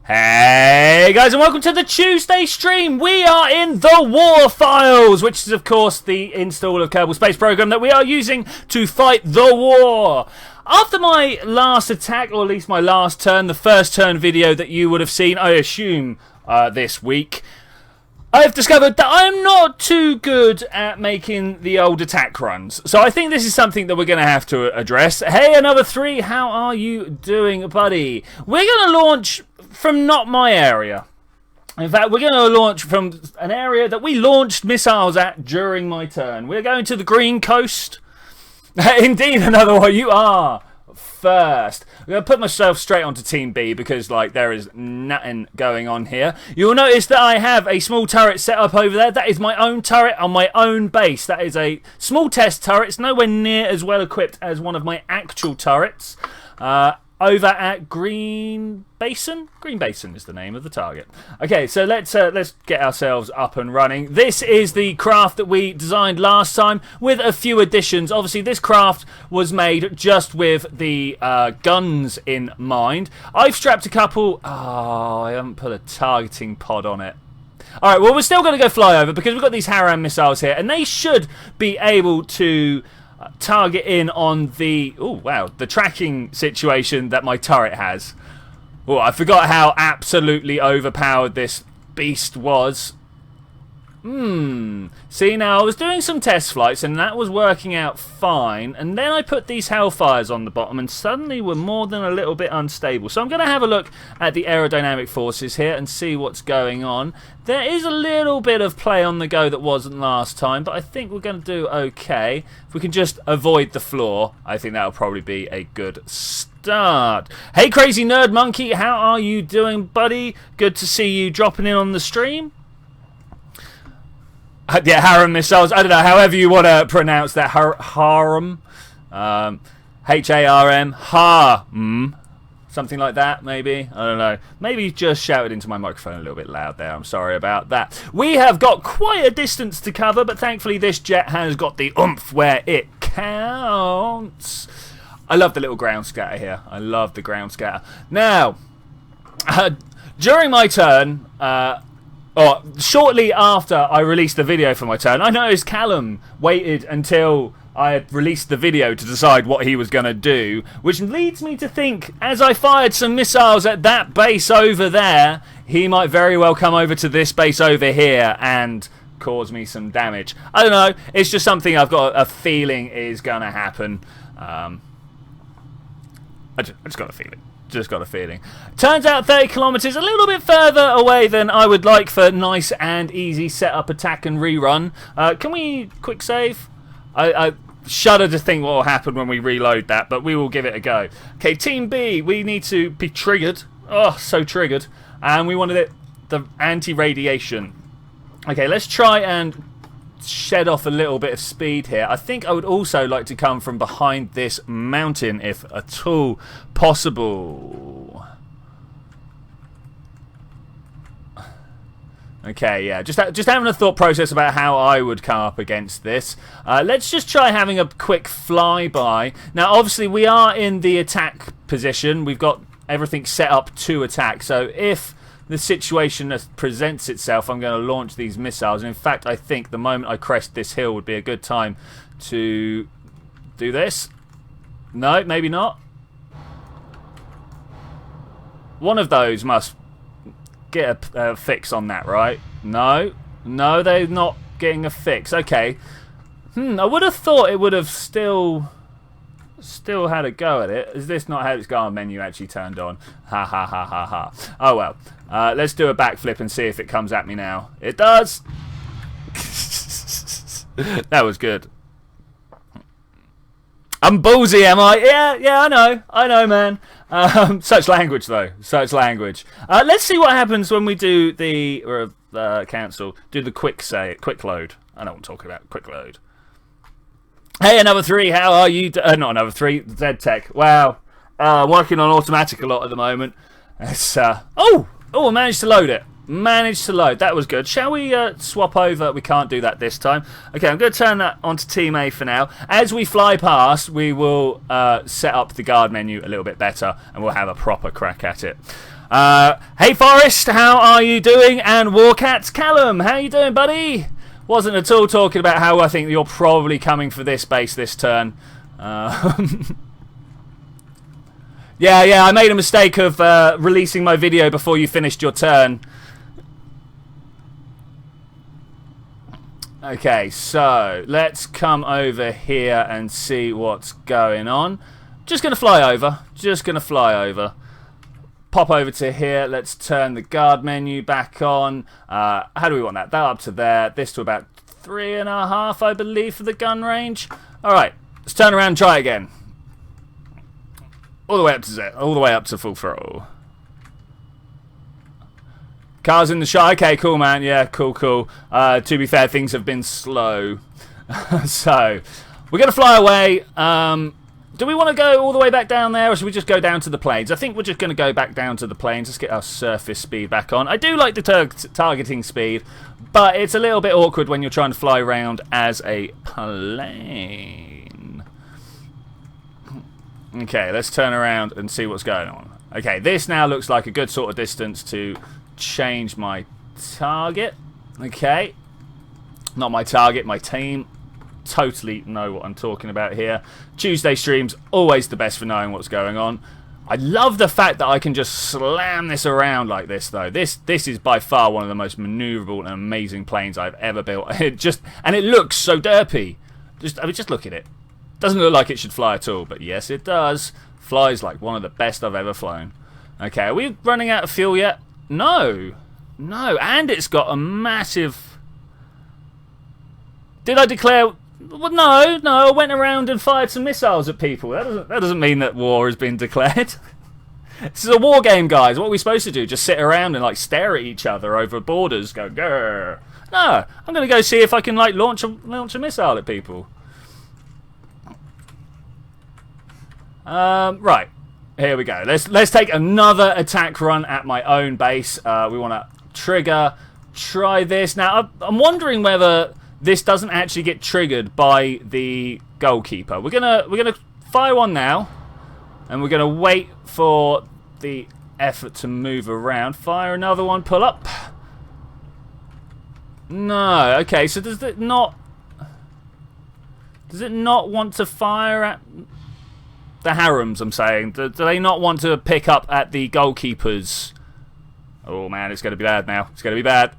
Hey guys, and welcome to the Tuesday stream. We are in the War Files, which is of course the install of Kerbal space program that we are using to fight the war. After my last attack, or at least my last turn, the first turn video that you would have seen, I assume, this week, I've discovered that I'm not too good at making the old attack runs. So I think this is something that we're going to have to address. Hey, another three, how are you doing, buddy? We're going to launch from not my area. In fact, we're going to launch from an area that we launched missiles at during my turn. We're going to the Green Coast. Indeed, another one. You are first. I'm going to put myself straight onto Team B because, like, there is nothing going on here. You'll notice that I have a small turret set up over there. That is my own turret on my own base. That is a small test turret. It's nowhere near as well equipped as one of my actual turrets. Over at Green Basin? Green Basin is the name of the target. Okay, so let's get ourselves up and running. This is the craft that we designed last time with a few additions. Obviously, this craft was made just with the guns in mind. I've strapped a couple... Oh, I haven't put a targeting pod on it. Alright, well, we're still going to go fly over because we've got these Haram missiles here, and they should be able to target in on the the tracking situation that my turret has. Oh, I forgot how absolutely overpowered this beast was. See, now I was doing some test flights and that was working out fine, and then I put these Hellfires on the bottom and suddenly we're more than a little bit unstable. So I'm going to have a look at the aerodynamic forces here and see what's going on. There is a little bit of play on the go that wasn't last time, but I think we're going to do okay. If we can just avoid the floor, I think that'll probably be a good start. Hey, Crazy Nerd Monkey, how are you doing, buddy? Good to see you dropping in on the stream. Yeah, Haram missiles. I don't know, however you want to pronounce that. Haram. H-A-R-M. Harm. Something like that, maybe. I don't know. Maybe just shouted into my microphone a little bit loud there. I'm sorry about that. We have got quite a distance to cover, but thankfully this jet has got the oomph where it counts. I love the little ground scatter here. I love the ground scatter. Now, during my turn... shortly after I released the video for my turn, I noticed Callum waited until I had released the video to decide what he was going to do, which leads me to think, as I fired some missiles at that base over there, he might very well come over to this base over here and cause me some damage. I don't know, it's just something I've got a feeling is going to happen. I just got a feeling. Just got a feeling. Turns out 30 kilometers, a little bit further away than I would like for nice and easy setup, attack and rerun. Can we quick save? I shudder to think what will happen when we reload that, but we will give it a go. Okay, Team B, we need to be triggered. Oh, so triggered. And we wanted it the anti-radiation. Okay, let's try and shed off a little bit of speed here. I think I would also like to come from behind this mountain if at all possible. Okay, yeah, just having a thought process about how I would come up against this. Let's just try having a quick flyby. Now, obviously, we are in the attack position. We've got everything set up to attack. So if the situation that presents itself, I'm going to launch these missiles. And in fact, I think the moment I crest this hill would be a good time to do this. No, maybe not. One of those must get a fix on that, right? No, they're not getting a fix. Okay. I would have thought it would have still had a go at it. Is this not how its guard menu actually turned on? Ha ha ha ha ha. Oh well. Let's do a backflip and see if it comes at me now. It does. That was good. I'm ballsy, am I? Yeah, I know, man. Such language, though. Such language. Let's see what happens when we do the do the quick load. I know what I'm talking about. Quick load. Hey, another three. How are you? Not another three. ZTech. Wow. I'm working on automatic a lot at the moment. It's I managed to load it. Managed to load. That was good. Shall we swap over? We can't do that this time. Okay, I'm going to turn that onto Team A for now. As we fly past, we will set up the guard menu a little bit better, and we'll have a proper crack at it. Hey Forrest, how are you doing? And Warcats Callum, how you doing, buddy? Wasn't at all talking about how I think you're probably coming for this base this turn. Yeah, I made a mistake of releasing my video before you finished your turn. Okay, so let's come over here and see what's going on. Just going to fly over. Pop over to here. Let's turn the guard menu back on. How do we want that? That up to there. This to about 3.5, I believe, for the gun range. Alright, let's turn around and try again. All the way up to Z. All the way up to full throttle. Cars in the shot. Okay, cool, man. Yeah, cool. To be fair, things have been slow. So, we're going to fly away. Do we want to go all the way back down there, or should we just go down to the plains? I think we're just going to go back down to the plains. Let's get our surface speed back on. I do like the targeting speed, but it's a little bit awkward when you're trying to fly around as a plane. Okay, let's turn around and see what's going on. Okay, this now looks like a good sort of distance to change my target. Okay, not my target, my team. Totally know what I'm talking about here. Tuesday streams always the best for knowing what's going on. I love the fact that I can just slam this around like this, though. This is by far one of the most maneuverable and amazing planes I've ever built. And it looks so derpy. Just look at it. Doesn't look like it should fly at all, but yes, it does. Flies like one of the best I've ever flown. Okay, are we running out of fuel yet? No, and it's got a massive... Did I declare... Well, no, I went around and fired some missiles at people. That doesn't mean that war has been declared. This is a war game, guys. What are we supposed to do? Just sit around and like stare at each other over borders, go grrr. No, I'm going to go see if I can like launch a missile at people. Right. Here we go. Let's take another attack run at my own base. We want to try this. Now, I'm wondering whether this doesn't actually get triggered by the goalkeeper. We're gonna fire one now, and we're gonna wait for the effort to move around. Fire another one. Pull up. No. Okay. So does it not want to fire at the harems? I'm saying. Do they not want to pick up at the goalkeepers? Oh man, it's going to be bad now. It's going to be bad.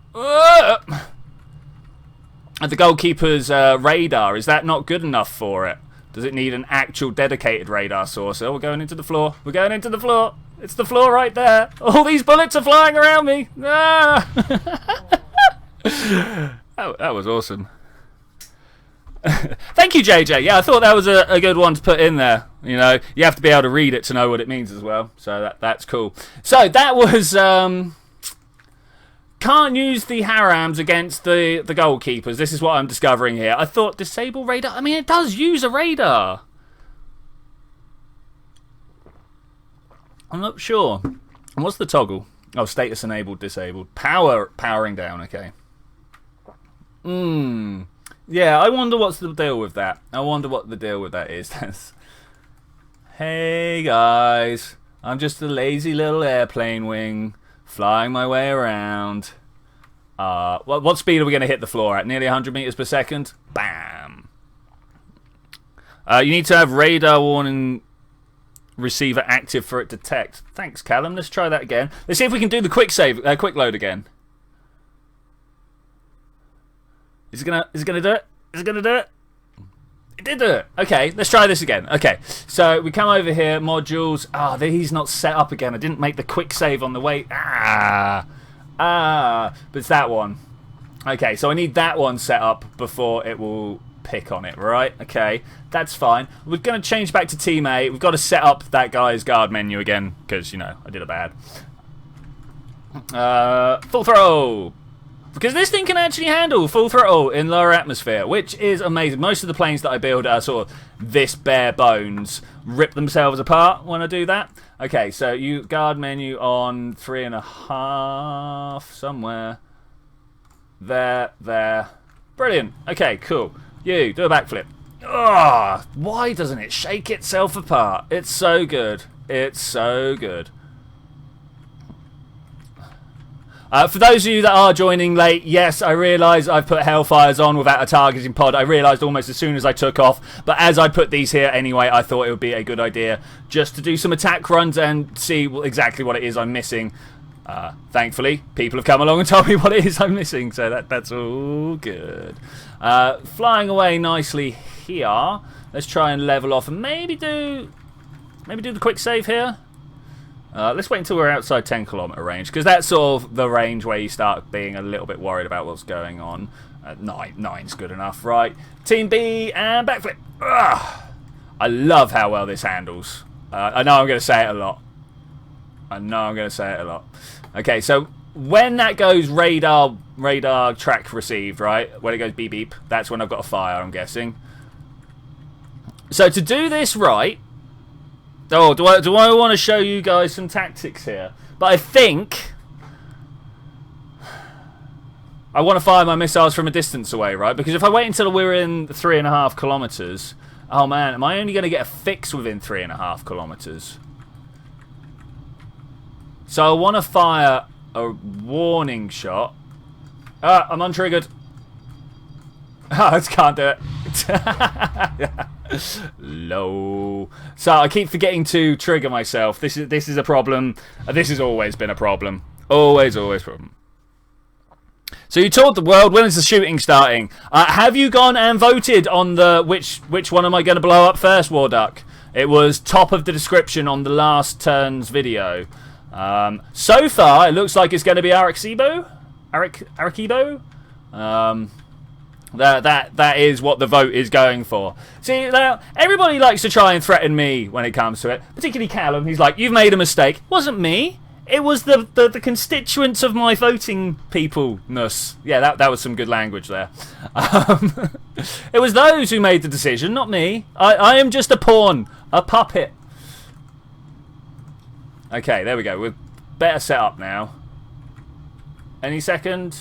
At the goalkeeper's radar, is that not good enough for it? Does it need an actual dedicated radar source? Oh, we're going into the floor. We're going into the floor. It's the floor right there. All these bullets are flying around me. Ah! that was awesome. Thank you, JJ. Yeah, I thought that was a good one to put in there. You know, you have to be able to read it to know what it means as well. So that's cool. So that was... Can't use the harems against the goalkeepers. This is what I'm discovering here. I thought disable radar. I mean, it does use a radar. I'm not sure. And what's the toggle? Oh, status enabled, disabled. Powering down, okay. Yeah, I wonder what's the deal with that. I wonder what the deal with that is. Hey, guys. I'm just a lazy little airplane wing. Flying my way around. What speed are we going to hit the floor at? Nearly 100 meters per second? Bam! You need to have radar warning receiver active for it to detect. Thanks, Callum. Let's try that again. Let's see if we can do the quick load again. Is it gonna do it? Is it gonna do it? It did do it. Okay, let's try this again. Okay, so we come over here, modules. He's not set up again. I didn't make the quick save on the way. But it's that one. Okay, so I need that one set up before it will pick on it, right? Okay, that's fine. We're going to change back to Team A. We've got to set up that guy's guard menu again because, you know, I did it bad. Full throttle. Because this thing can actually handle full throttle in lower atmosphere, which is amazing. Most of the planes that I build are sort of this bare bones, rip themselves apart when I do that. Okay, so you guard menu on 3.5 somewhere. There. Brilliant. Okay, cool. You, do a backflip. Oh, why doesn't it shake itself apart? It's so good. It's so good. For those of you that are joining late, yes, I realise I've put Hellfires on without a targeting pod. I realised almost as soon as I took off. But as I put these here anyway, I thought it would be a good idea just to do some attack runs and see exactly what it is I'm missing. Thankfully, people have come along and told me what it is I'm missing, so that's all good. Flying away nicely here. Let's try and level off and maybe do the quick save here. Let's wait until we're outside 10 kilometer range, because that's sort of the range where you start being a little bit worried about what's going on. Nine's good enough, right? Team B and backflip. Ugh. I love how well this handles. I know I'm going to say it a lot. Okay, so when that goes radar track received, right? When it goes beep beep, that's when I've got a fire, I'm guessing. So to do this right, do I want to show you guys some tactics here? But I think I want to fire my missiles from a distance away, right? Because if I wait until we're in 3.5 kilometers, oh man, am I only going to get a fix within 3.5 kilometers? So I want to fire a warning shot. I'm untriggered. I just can't do it. Low. So I keep forgetting to trigger myself. This is a problem. This has always been a problem. Always problem. So you told the world, when is the shooting starting? Have you gone and voted on the which one am I going to blow up first, War Duck? It was top of the description on the last turn's video. So far, it looks like it's going to be Arecibo. That is what the vote is going for. See, now, everybody likes to try and threaten me when it comes to it. Particularly Callum. He's like, you've made a mistake. It wasn't me. It was the constituents of my voting people-ness. Yeah, that was some good language there. It was those who made the decision, not me. I am just a pawn. A puppet. Okay, there we go. We're better set up now. Any second?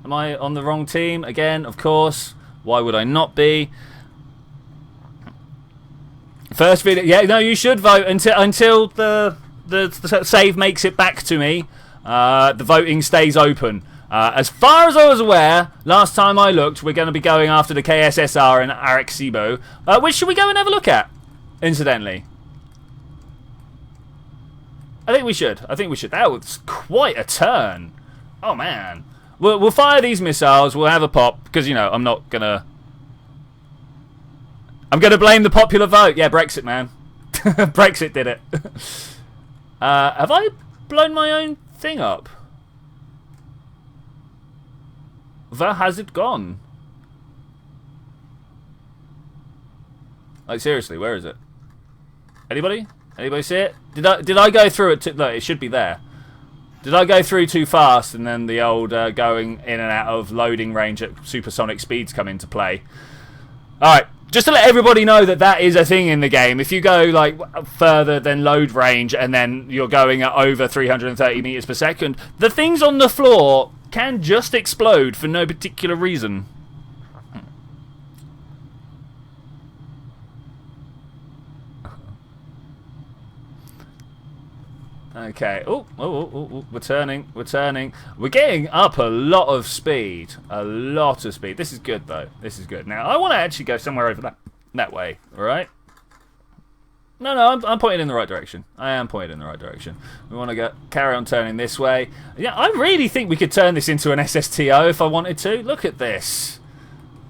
Am I on the wrong team? Again, of course. Why would I not be? First video. Yeah, no, you should vote until the save makes it back to me. The voting stays open. As far as I was aware, last time I looked, we're going to be going after the KSSR in Arecibo. Which should we go and have a look at, incidentally? I think we should. That was quite a turn. Oh, man. We'll fire these missiles. We'll have a pop. Because, you know, I'm going to blame the popular vote. Yeah, Brexit, man. Brexit did it. Have I blown my own thing up? Where has it gone? Like, seriously, where is it? Anybody? Anybody see it? Did I go through it? Look, it should be there. Did I go through too fast and then the old going in and out of loading range at supersonic speeds come into play? Alright, just to let everybody know that is a thing in the game. If you go like further than load range and then you're going at over 330 meters per second, the things on the floor can just explode for no particular reason. Okay. Oh, we're turning. We're getting up a lot of speed. This is good, though. This is good. Now, I want to actually go somewhere over that way. All right? No, I'm pointing in the right direction. I am pointing in the right direction. We want to carry on turning this way. Yeah, I really think we could turn this into an SSTO if I wanted to. Look at this.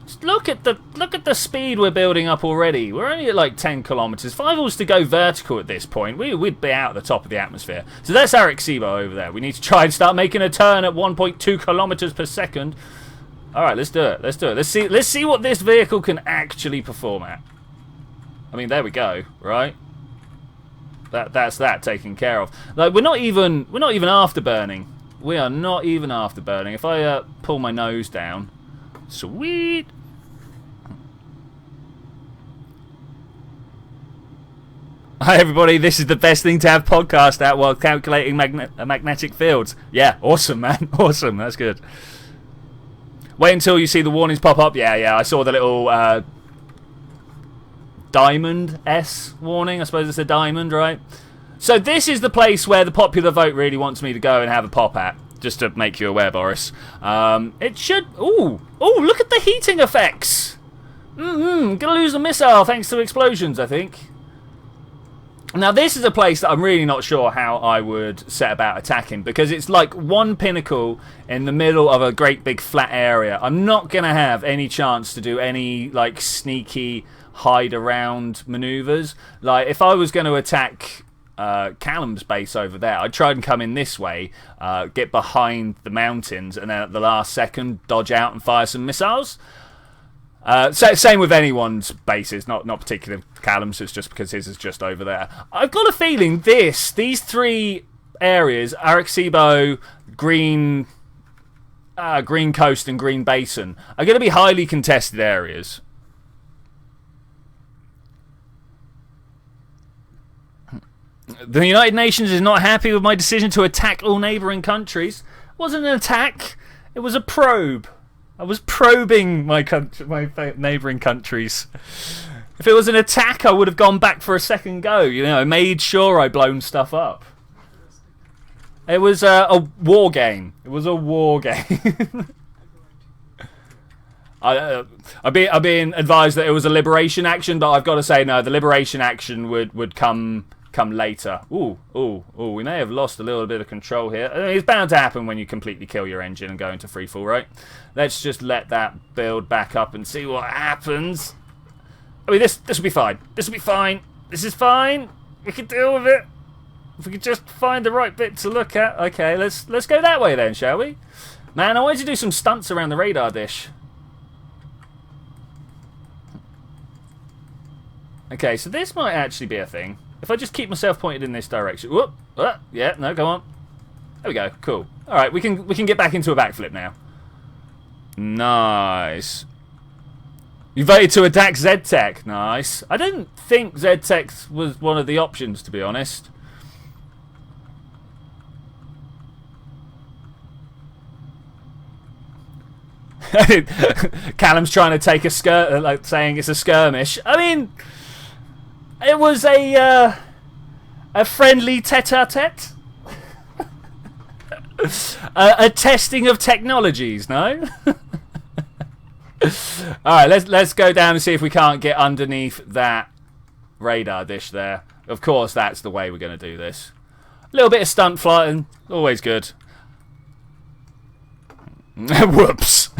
Just look at the speed we're building up already. We're only at like 10 kilometers. If I was to go vertical at this point, we'd be out at the top of the atmosphere. So that's Arecibo over there. We need to try and start making a turn at 1.2 kilometers per second. All right, let's do it. Let's see what this vehicle can actually perform at. I mean, there we go, right? That's that taken care of. Like we're not even afterburning. We are not even afterburning. If I pull my nose down, sweet. Hi everybody, this is the best thing to have podcast at while calculating magnetic fields. Yeah, awesome, man. Awesome, that's good. Wait until you see the warnings pop up. Yeah, I saw the little diamond S warning. I suppose it's a diamond, right? So this is the place where the popular vote really wants me to go and have a pop at. just to make you aware, Boris. It should... Ooh, look at the heating effects. Gonna lose a missile thanks to explosions, I think. Now, this is a place that I'm really not sure how I would set about attacking, because it's like one pinnacle in the middle of a great big flat area. I'm not going to have any chance to do any like sneaky hide around maneuvers. Like, if I was going to attack Callum's base over there, I'd try and come in this way, get behind the mountains, and then at the last second dodge out and fire some missiles. Same with anyone's bases, not particularly Callum's, it's just because his is just over there. I've got a feeling these three areas, Arecibo, Green Coast and Green Basin, are going to be highly contested areas. The United Nations is not happy with my decision to attack all neighbouring countries. It wasn't an attack, it was a probe. I was probing my neighbouring countries. If it was an attack, I would have gone back for a second go. You know, I made sure I blown stuff up. It was a war game. It was a war game. I've been advised that it was a liberation action, but I've got to say no. The liberation action would come later. We may have lost a little bit of control here. I mean, it's bound to happen when you completely kill your engine and go into freefall, right? Let's just let that build back up and see what happens. I mean, this will be fine. This will be fine. This is fine. We can deal with it. If we could just find the right bit to look at. Okay, let's go that way then, shall we? Man, I wanted to do some stunts around the radar dish. Okay, so this might actually be a thing. If I just keep myself pointed in this direction. Whoop. Yeah, no, go on. There we go. Cool. All right, we can get back into a backflip now. Nice. You voted to attack Z-Tech. Nice. I didn't think Z-Tech was one of the options, to be honest. Callum's trying to take a like saying it's a skirmish. I mean, it was a friendly tete-a-tete. A testing of technologies, no? Alright, let's go down and see if we can't get underneath that radar dish there. Of course, that's the way we're going to do this. A little bit of stunt flying, always good. Whoops.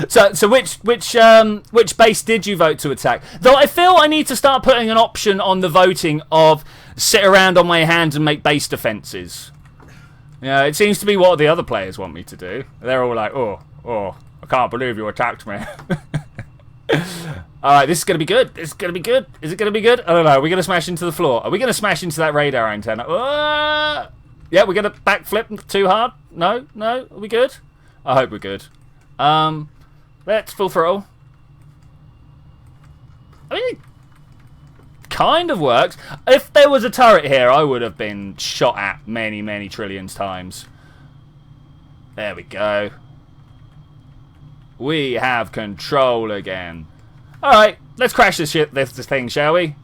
so which base did you vote to attack? Though I feel I need to start putting an option on the voting of sit around on my hands and make base defences. Yeah, it seems to be what the other players want me to do. They're all like, oh, I can't believe you attacked me. Alright, this is going to be good. This is going to be good. Is it going to be good? I don't know. Are we going to smash into the floor? Are we going to smash into that radar antenna? Yeah, we're going to backflip too hard? No? Are we good? I hope we're good. Let's full throttle. I mean, it kind of works. If there was a turret here, I would have been shot at many, many trillions times. There we go. We have control again. Alright, let's crash this thing, shall we?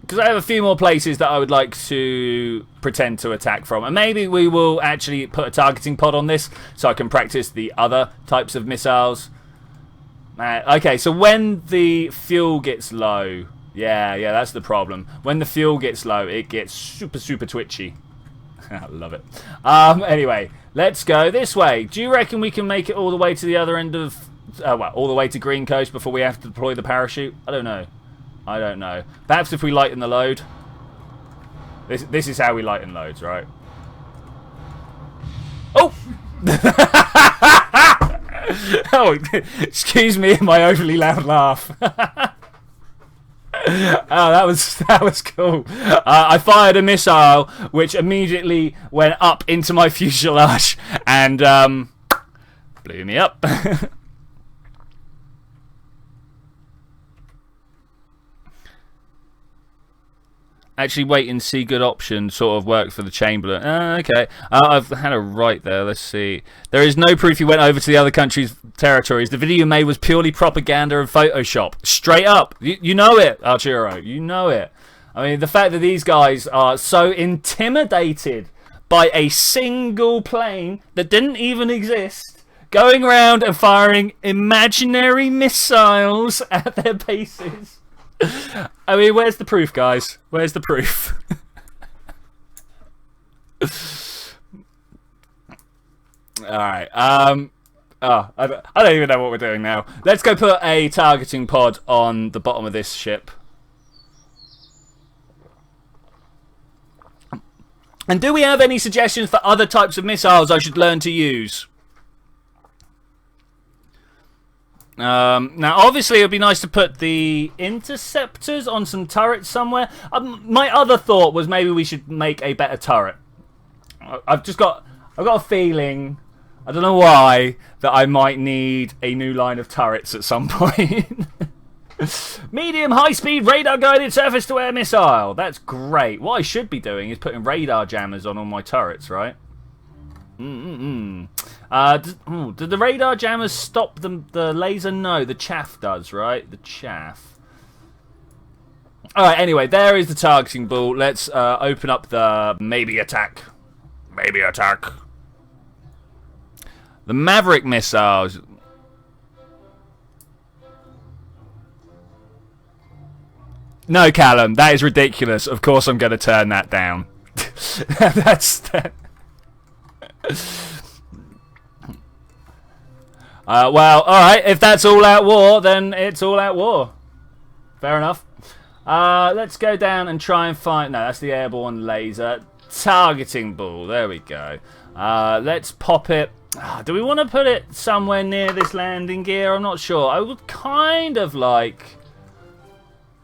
Because I have a few more places that I would like to pretend to attack from. And maybe we will actually put a targeting pod on this so I can practice the other types of missiles. Okay, so when the fuel gets low... Yeah, that's the problem. When the fuel gets low, it gets super, super twitchy. I love it. Anyway, let's go this way. Do you reckon we can make it all the way to the other end of... all the way to Green Coast before we have to deploy the parachute? I don't know. Perhaps if we lighten the load. This is how we lighten loads, right? Oh! Oh, excuse me, my overly loud laugh. Oh, that was cool. I fired a missile which immediately went up into my fuselage and blew me up. Actually, wait and see good option sort of work for the Chamberlain. Okay. I've had a right there. Let's see. There is no proof he went over to the other country's territories. The video you made was purely propaganda and Photoshop. Straight up. You know it, Arturo. You know it. I mean, the fact that these guys are so intimidated by a single plane that didn't even exist, going around and firing imaginary missiles at their bases. I mean, where's the proof, guys? Where's the proof? Alright, I don't even know what we're doing now. Let's go put a targeting pod on the bottom of this ship. And do we have any suggestions for other types of missiles I should learn to use? Now, obviously, it would be nice to put the interceptors on some turrets somewhere. My other thought was maybe we should make a better turret. I've got a feeling, I don't know why, that I might need a new line of turrets at some point. Medium high-speed radar-guided surface-to-air missile. That's great. What I should be doing is putting radar jammers on all my turrets, right? Did the radar jammers stop the laser? No, the chaff does, right? The chaff. Alright, anyway, there is the targeting ball. Let's open up the maybe attack. Maybe attack. The Maverick missiles. No, Callum, that is ridiculous. Of course I'm going to turn that down. Well, alright, if that's all-out war, then it's all-out war. Fair enough. Let's go down and try and find... No, that's the airborne laser. Targeting ball, there we go. Let's pop it... do we want to put it somewhere near this landing gear? I'm not sure. I would kind of like...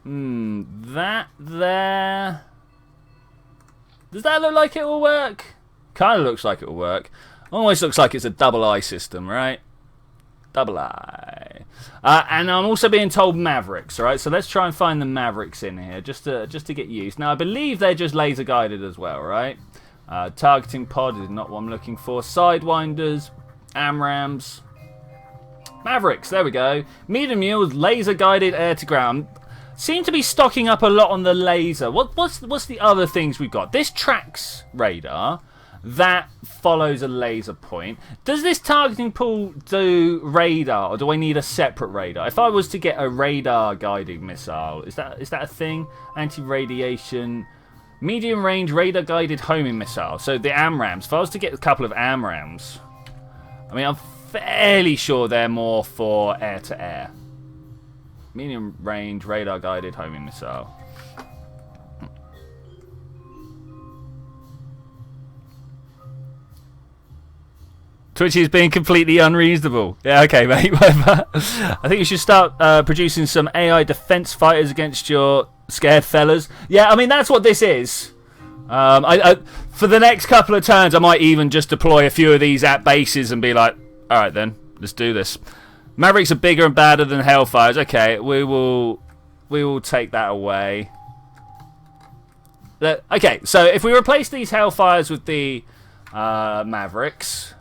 that there... Does that look like it will work? Kind of looks like it will work. Almost looks like it's a double eye system, right? Double eye. And I'm also being told Mavericks, right? So let's try and find the Mavericks in here, just to get used. Now, I believe they're just laser guided as well, right? Targeting pod is not what I'm looking for. Sidewinders, AMRAAMs, Mavericks, there we go. Medium mules, laser guided air to ground. Seem to be stocking up a lot on the laser. What's the other things we've got? This tracks radar. That follows a laser point. Does this targeting pool do radar, or do I need a separate radar? If I was to get a radar guided missile, is that a thing? Anti-radiation, medium range radar guided homing missile. So the AMRAAMs. If I was to get a couple of AMRAAMs, I mean, I'm fairly sure they're more for air to air. Medium range radar guided homing missile. Twitchy is being completely unreasonable. Yeah, okay, mate, whatever. I think you should start producing some AI defense fighters against your scared fellas. Yeah, I mean, that's what this is. For the next couple of turns, I might even just deploy a few of these at bases and be like, alright then, let's do this. Mavericks are bigger and badder than Hellfires. Okay, we will take that away. Okay, so if we replace these Hellfires with the Mavericks...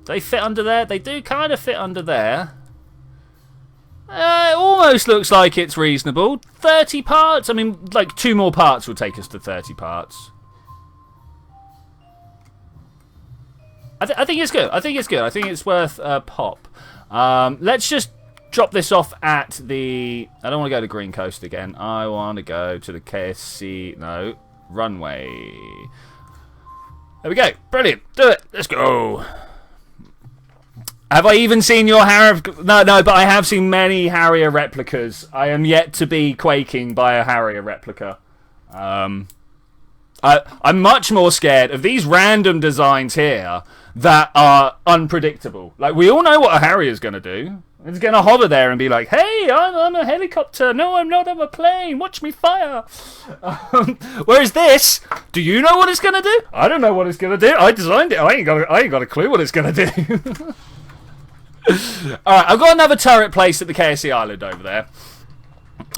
They fit under there? They do kind of fit under there. It almost looks like it's reasonable. 30 parts? I mean, like 2 more parts will take us to 30 parts. I think it's good. I think it's good. I think it's worth a pop. Let's just drop this off at the... I don't want to go to Green Coast again. I want to go to the KSC... No, runway. There we go. Brilliant. Do it. Let's go. Have I even seen your Harrier? No, but I have seen many Harrier replicas. I am yet to be quaking by a Harrier replica. I'm much more scared of these random designs here that are unpredictable. Like, we all know what a Harrier's going to do. It's going to hover there and be like, hey, I'm a helicopter. No, I'm not. I'm a plane. Watch me fire. Whereas this, do you know what it's going to do? I don't know what it's going to do. I designed it. I ain't got a clue what it's going to do. Alright, I've got another turret placed at the KSC Island over there.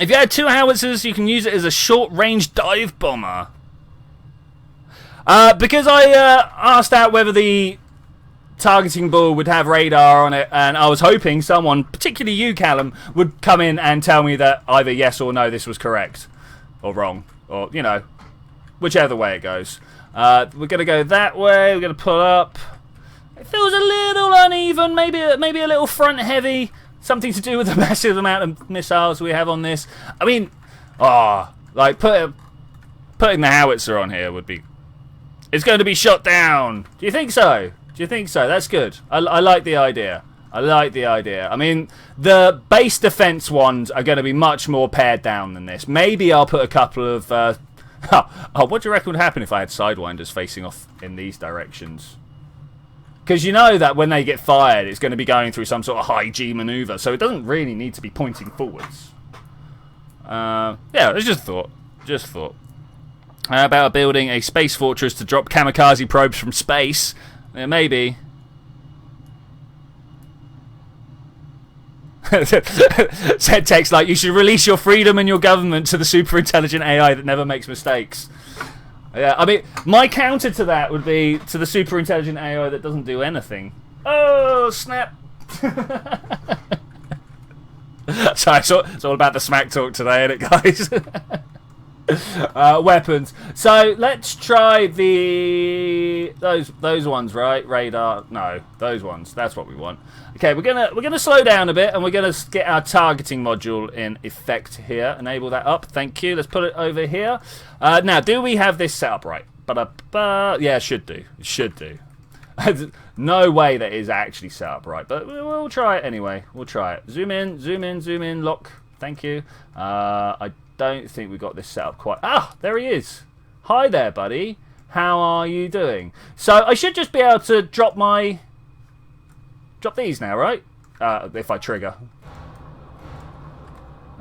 If you had 2 howitzers, you can use it as a short-range dive bomber. Because I asked out whether the targeting ball would have radar on it, and I was hoping someone, particularly you, Callum, would come in and tell me that either yes or no, this was correct. Or wrong. Or, you know, whichever way it goes. We're going to go that way. We're going to pull up. It feels a little uneven, maybe a little front heavy. Something to do with the massive amount of missiles we have on this. I mean, like putting the howitzer on here would be... It's going to be shot down. Do you think so? Do you think so? That's good. I like the idea. I like the idea. I mean, the base defense ones are going to be much more pared down than this. Maybe I'll put a couple of... what do you reckon would happen if I had sidewinders facing off in these directions? Because you know that when they get fired, it's going to be going through some sort of high G maneuver, so it doesn't really need to be pointing forwards. Yeah, it's just thought. Just thought. How about building a space fortress to drop kamikaze probes from space? Yeah, maybe. Said text like, you should release your freedom and your government to the super intelligent AI that never makes mistakes. Yeah, I mean, my counter to that would be to the super intelligent AI that doesn't do anything. Oh, snap. Sorry, it's all about the smack talk today, isn't it, guys? Weapons. So let's try those ones, right? Radar. No, those ones. That's what we want. Okay, we're gonna slow down a bit, and we're gonna get our targeting module in effect here. Enable that up. Thank you. Let's put it over here. Now, do we have this set up right? Yeah, it should do. It should do. No way that is actually set up right, but we'll try it anyway. We'll try it. Zoom in, zoom in, zoom in. Lock. Thank you. I don't think we got this set up quite. Ah, there he is. Hi there, buddy. How are you doing? So I should just be able to drop these now, right? If I trigger.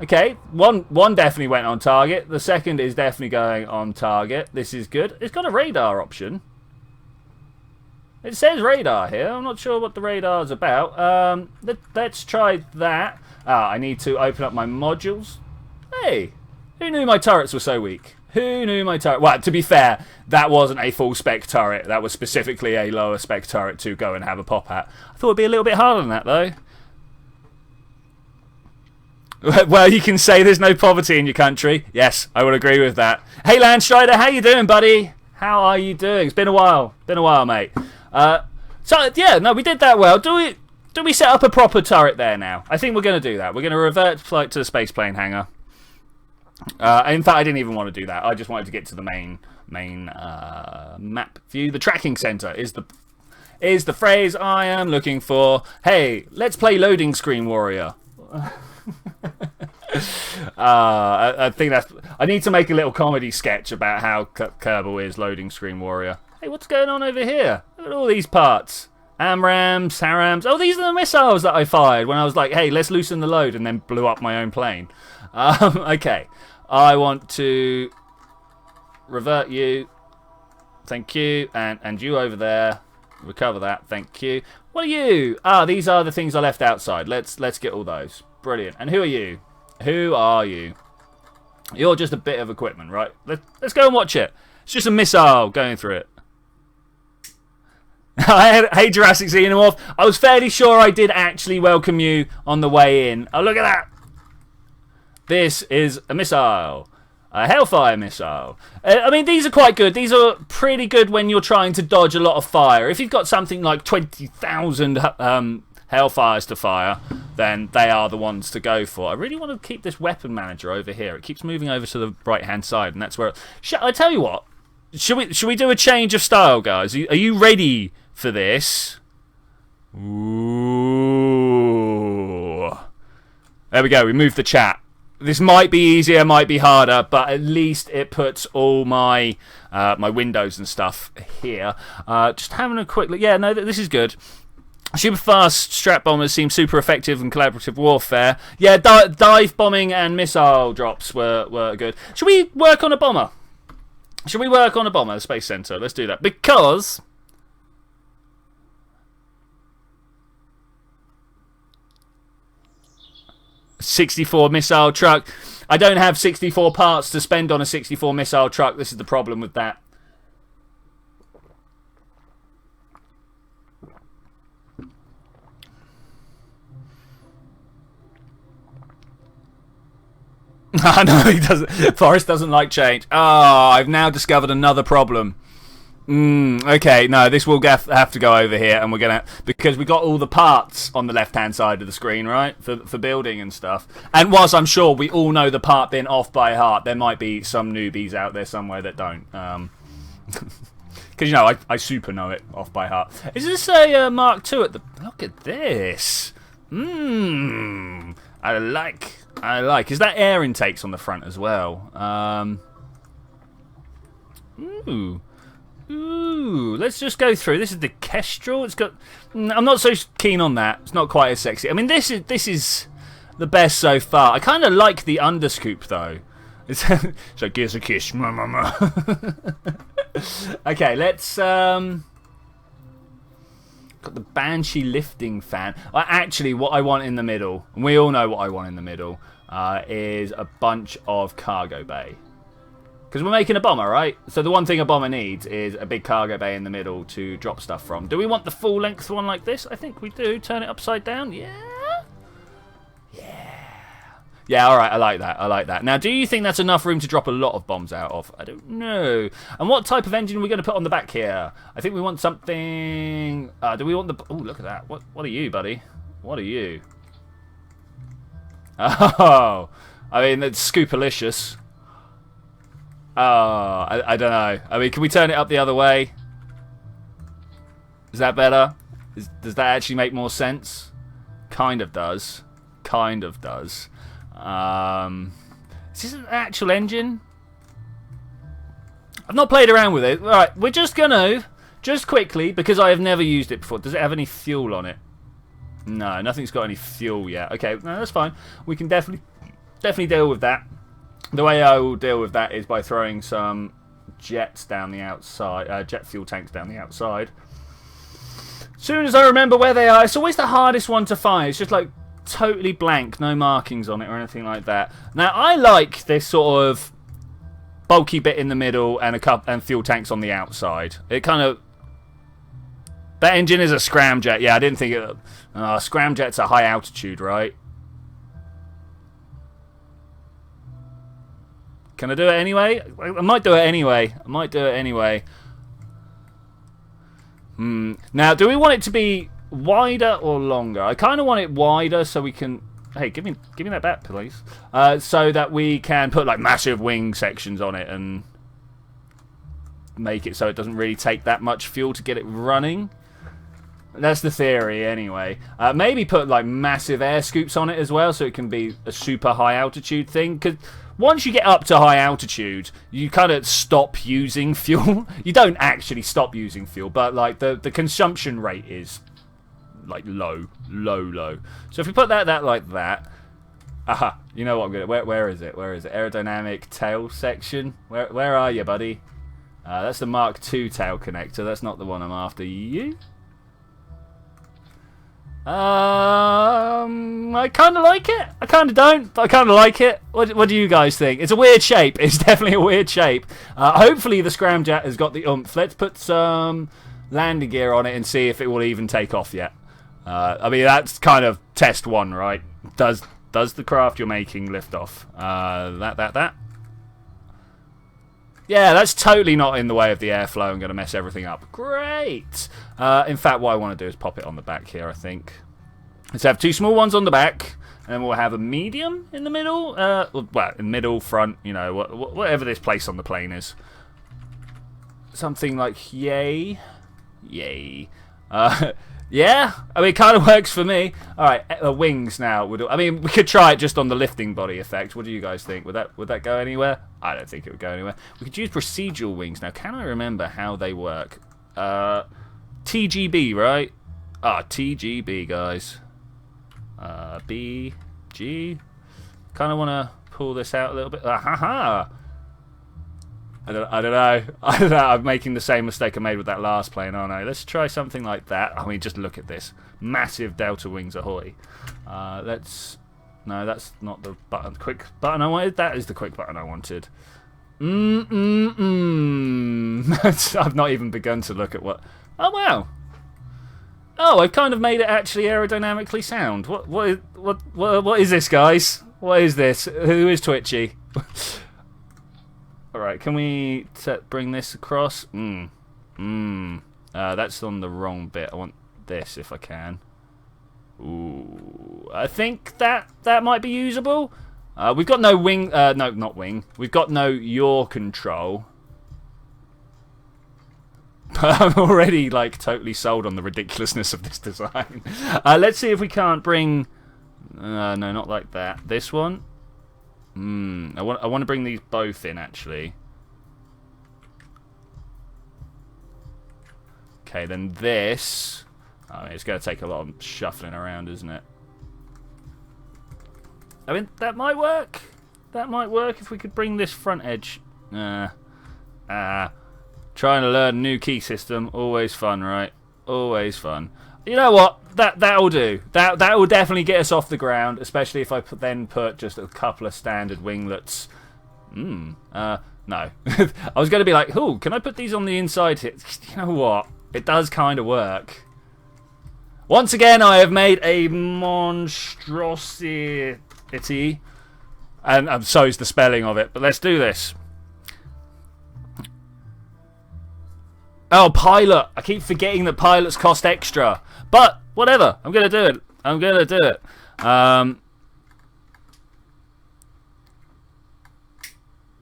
Okay, one definitely went on target. The second is definitely going on target. This is good. It's got a radar option. It says radar here. I'm not sure what the radar is about. Let's try that. I need to open up my modules. Hey, who knew my turrets were so weak? Who knew my turret? Well, to be fair, that wasn't a full spec turret. That was specifically a lower spec turret to go and have a pop at. I thought it'd be a little bit harder than that, though. Well, you can say there's no poverty in your country. Yes, I will agree with that. Hey, Landstrider, how you doing, buddy? How are you doing? It's been a while. Been a while, mate. So, yeah, no, we did that well. Do we set up a proper turret there now? I think we're going to do that. We're going to revert flight to the space plane hangar. In fact, I didn't even want to do that. I just wanted to get to the main map view. The tracking center is the phrase I am looking for. Hey, let's play loading screen warrior. I think I need to make a little comedy sketch about how Kerbal is loading screen warrior. Hey, what's going on over here? Look at all these parts. AMRAAMs, SARAMs. Oh, these are the missiles that I fired when I was like, hey, let's loosen the load, and then blew up my own plane. Okay. I want to revert you. Thank you. And you over there. Recover that. Thank you. What are you? Ah, these are the things I left outside. Let's get all those. Brilliant. And who are you? Who are you? You're just a bit of equipment, right? Let's go and watch it. It's just a missile going through it. Hey, Jurassic Xenomorph. I was fairly sure I did actually welcome you on the way in. Oh, look at that. This is a missile. A Hellfire missile. I mean, these are quite good. These are pretty good when you're trying to dodge a lot of fire. If you've got something like 20,000 Hellfires to fire, then they are the ones to go for. I really want to keep this weapon manager over here. It keeps moving over to the right-hand side, and that's where... I tell you what. Should we do a change of style, guys? Are you ready for this? Ooh. There we go. We moved the chat. This might be easier, might be harder, but at least it puts all my my windows and stuff here. Just having a quick look. Yeah, no, this is good. Super fast strap bombers seem super effective in collaborative warfare. Yeah, dive bombing and missile drops were good. Should we work on a bomber? Should we work on a bomber, the Space Center? Let's do that. Because... 64 missile truck. I don't have 64 parts to spend on a 64 missile truck. This is the problem with that. No, he doesn't. Forrest doesn't like change. Oh, I've now discovered another problem. Okay, no, this will have to go over here, and we're gonna, because we got all the parts on the left-hand side of the screen, right, for building and stuff. And whilst I'm sure we all know the part bin off by heart, there might be some newbies out there somewhere that don't. Because, you know, I super know it off by heart. Is this a Mark II at the... Look at this. I like. Is that air intakes on the front as well? Ooh, let's just go through. This is the Kestrel. It's got... I'm not so keen on that. It's not quite as sexy. I mean, this is the best so far. I kind of like the underscoop, though. So, give us a kiss. Okay, let's... Got the Banshee lifting fan. Actually, what I want in the middle, and we all know what I want in the middle, is a bunch of cargo bay. Because we're making a bomber, right? So the one thing a bomber needs is a big cargo bay in the middle to drop stuff from. Do we want the full length one like this? I think we do. Turn it upside down. Yeah. Yeah, alright, I like that. Now, do you think that's enough room to drop a lot of bombs out of? I don't know. And what type of engine are we going to put on the back here? I think we want something... do we want the... Oh, look at that. What are you, buddy? What are you? Oh, I mean, that's scoopalicious. Oh, I don't know. I mean, can we turn it up the other way? Is that better? Does that actually make more sense? Kind of does. Is this an actual engine? I've not played around with it. Alright, we're just gonna, just quickly, because I have never used it before. Does it have any fuel on it? No, nothing's got any fuel yet. Okay, no, that's fine. We can definitely deal with that. The way I will deal with that is by throwing some jets down the outside, jet fuel tanks down the outside. As soon as I remember where they are, it's always the hardest one to find. It's just like totally blank, no markings on it or anything like that. Now, I like this sort of bulky bit in the middle and and fuel tanks on the outside. It kind of... That engine is a scramjet. Yeah, I didn't think it... scramjets are high altitude, right? Can I do it anyway? I might do it anyway. Now, do we want it to be wider or longer? I kind of want it wider so we can... Hey, give me that back, please. So that we can put like massive wing sections on it and make it so it doesn't really take that much fuel to get it running. That's the theory, anyway. Maybe put like massive air scoops on it as well, so it can be a super high altitude thing. Because once you get up to high altitude, you kind of stop using fuel. You don't actually stop using fuel, but like the consumption rate is like low. So if we put that like that, aha, you know what I'm gonna. Where is it? Aerodynamic tail section. Where are you, buddy? That's the Mark II tail connector. That's not the one I'm after. You? I kind of like it. I kind of don't, but I kind of like it. What do you guys think? It's a weird shape. It's definitely a weird shape. Hopefully the scramjet has got the oomph. Let's put some landing gear on it and see if it will even take off yet. I mean, that's kind of test one, right? Does the craft you're making lift off? That. Yeah, that's totally not in the way of the airflow and going to mess everything up. Great! In fact, what I want to do is pop it on the back here, I think. Let's have two small ones on the back, and then we'll have a medium in the middle. Well, in middle, front, you know, whatever this place on the plane is. Something like yay. Yeah, I mean, it kind of works for me. Alright, wings now. I mean, we could try it just on the lifting body effect. What do you guys think? Would that go anywhere? I don't think it would go anywhere. We could use procedural wings. Now, can I remember how they work? TGB, right? TGB, guys. BG. Kind of want to pull this out a little bit. Ha. I don't know. I'm making the same mistake I made with that last plane, aren't I? Let's try something like that. I mean, just look at this. Massive Delta Wings ahoy. No, that's not the button. Quick button I wanted. That is the quick button I wanted. I've not even begun to look at what... Oh, wow. Oh, I've kind of made it actually aerodynamically sound. What is this, guys? What is this? Who is Twitchy? Alright, can we bring this across? That's on the wrong bit. I want this if I can. Ooh, I think that might be usable. We've got no wing. No, not wing. We've got no yaw control. I'm already like totally sold on the ridiculousness of this design. Let's see if we can't bring. No, not like that. This one. I want to bring these both in actually. Okay, then this. I mean, it's going to take a lot of shuffling around, isn't it? I mean, that might work. That might work if we could bring this front edge. Trying to learn a new key system, always fun, right? Always fun. You know what? That'll do. That will definitely get us off the ground, especially if I then put just a couple of standard winglets. No. I was going to be like, oh, can I put these on the inside here? You know what? It does kind of work. Once again, I have made a monstrosity. And so is the spelling of it. But let's do this. Oh, pilot. I keep forgetting that pilots cost extra. But, whatever. I'm going to do it. I'm going to do it.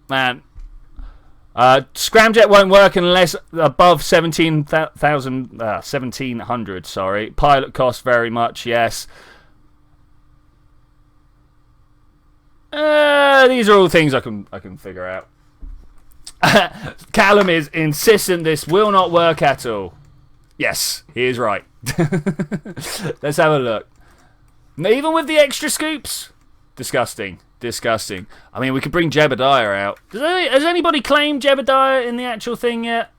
Man. Scramjet won't work unless above 1700, sorry. Pilot costs very much, yes. These are all things I can figure out. Callum is insistent this will not work at all. Yes, he is right. Let's have a look. Even with the extra scoops? Disgusting. Disgusting. I mean, we could bring Jebediah out. Has anybody claimed Jebediah in the actual thing yet?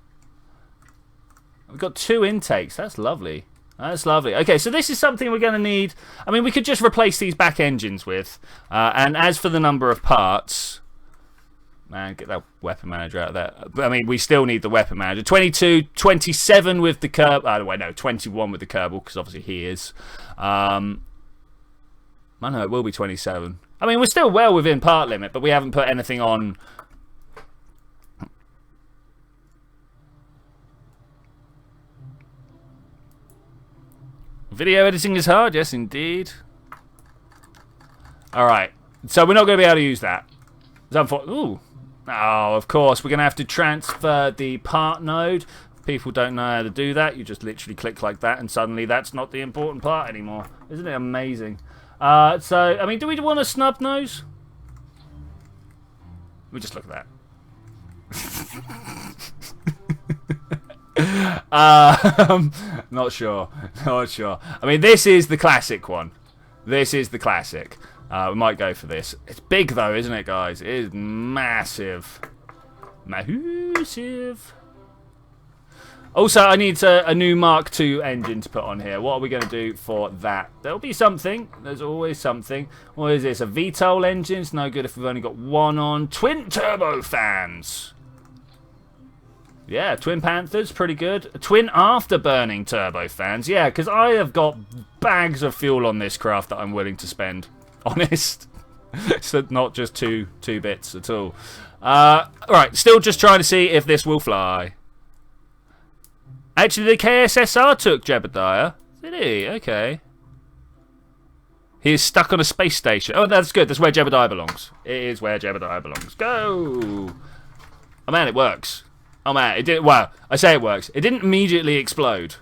We've got 2 intakes. That's lovely. That's lovely. Okay, so this is something we're going to need. I mean, we could just replace these back engines with. And as for the number of parts... Man, get that weapon manager out of there. I mean, we still need the weapon manager. 22, 27 with the Kerbal. Oh, wait, no, 21 with the Kerbal, because obviously he is. I know it will be 27. I mean, we're still well within part limit, but we haven't put anything on. Video editing is hard, yes, indeed. All right, so we're not going to be able to use that. Ooh. Oh, of course, we're going to have to transfer the part node. If people don't know how to do that, you just literally click like that, and suddenly that's not the important part anymore. Isn't it amazing? So, I mean, do we want a snub nose? We just look at that. Not sure. Not sure. I mean, this is the classic one. This is the classic. We might go for this. It's big, though, isn't it, guys? It is massive. Massive. Also, I need a new Mark II engine to put on here. What are we going to do for that? There'll be something. There's always something. What is this? A VTOL engine? It's no good if we've only got one on. Twin turbo fans. Yeah, Twin Panthers, pretty good. Twin afterburning turbo fans. Yeah, because I have got bags of fuel on this craft that I'm willing to spend. Honest. So not just two bits at all. Right, still just trying to see if this will fly. Actually, the KSSR took Jebediah. Did he? Okay. He is stuck on a space station. Oh, that's good. That's where Jebediah belongs. It is where Jebediah belongs. Go! Oh, man, it works. Oh, man, it didn't... Well, I say it works. It didn't immediately explode.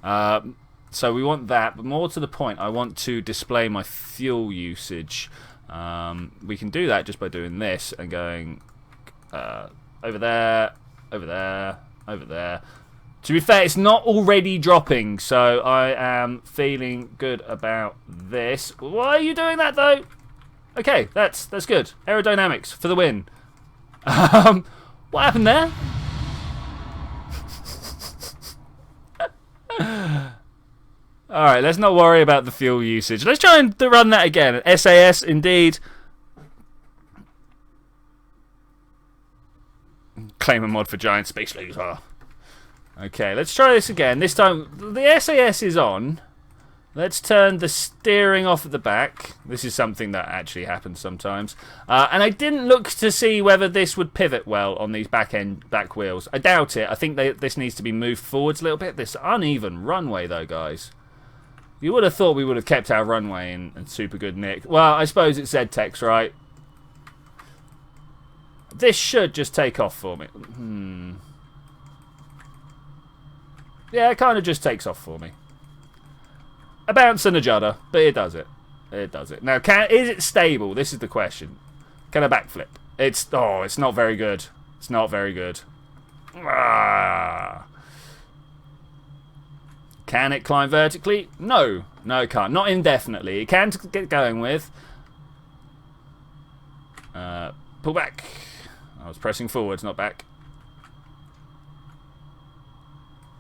So we want that. But more to the point, I want to display my fuel usage. We can do that just by doing this and going over there, over there, over there. To be fair, it's not already dropping, so I am feeling good about this. Why are you doing that, though? Okay, that's good. Aerodynamics for the win. What happened there? Alright, let's not worry about the fuel usage. Let's try and run that again. SAS, indeed. Claim a mod for giant space laser. Okay, let's try this again. This time, the SAS is on. Let's turn the steering off at the back. This is something that actually happens sometimes. And I didn't look to see whether this would pivot well on these back wheels. I doubt it. I think this needs to be moved forwards a little bit. This uneven runway, though, guys. You would have thought we would have kept our runway in super good nick. Well, I suppose it's ZTEX, right? This should just take off for me. Yeah, it kind of just takes off for me. A bounce and a judder, but it does it. It does it. Now, is it stable? This is the question. Can I backflip? It's not very good. It's not very good. Can it climb vertically? No. No, it can't. Not indefinitely. It can get going with. Pull back. I was pressing forwards, not back.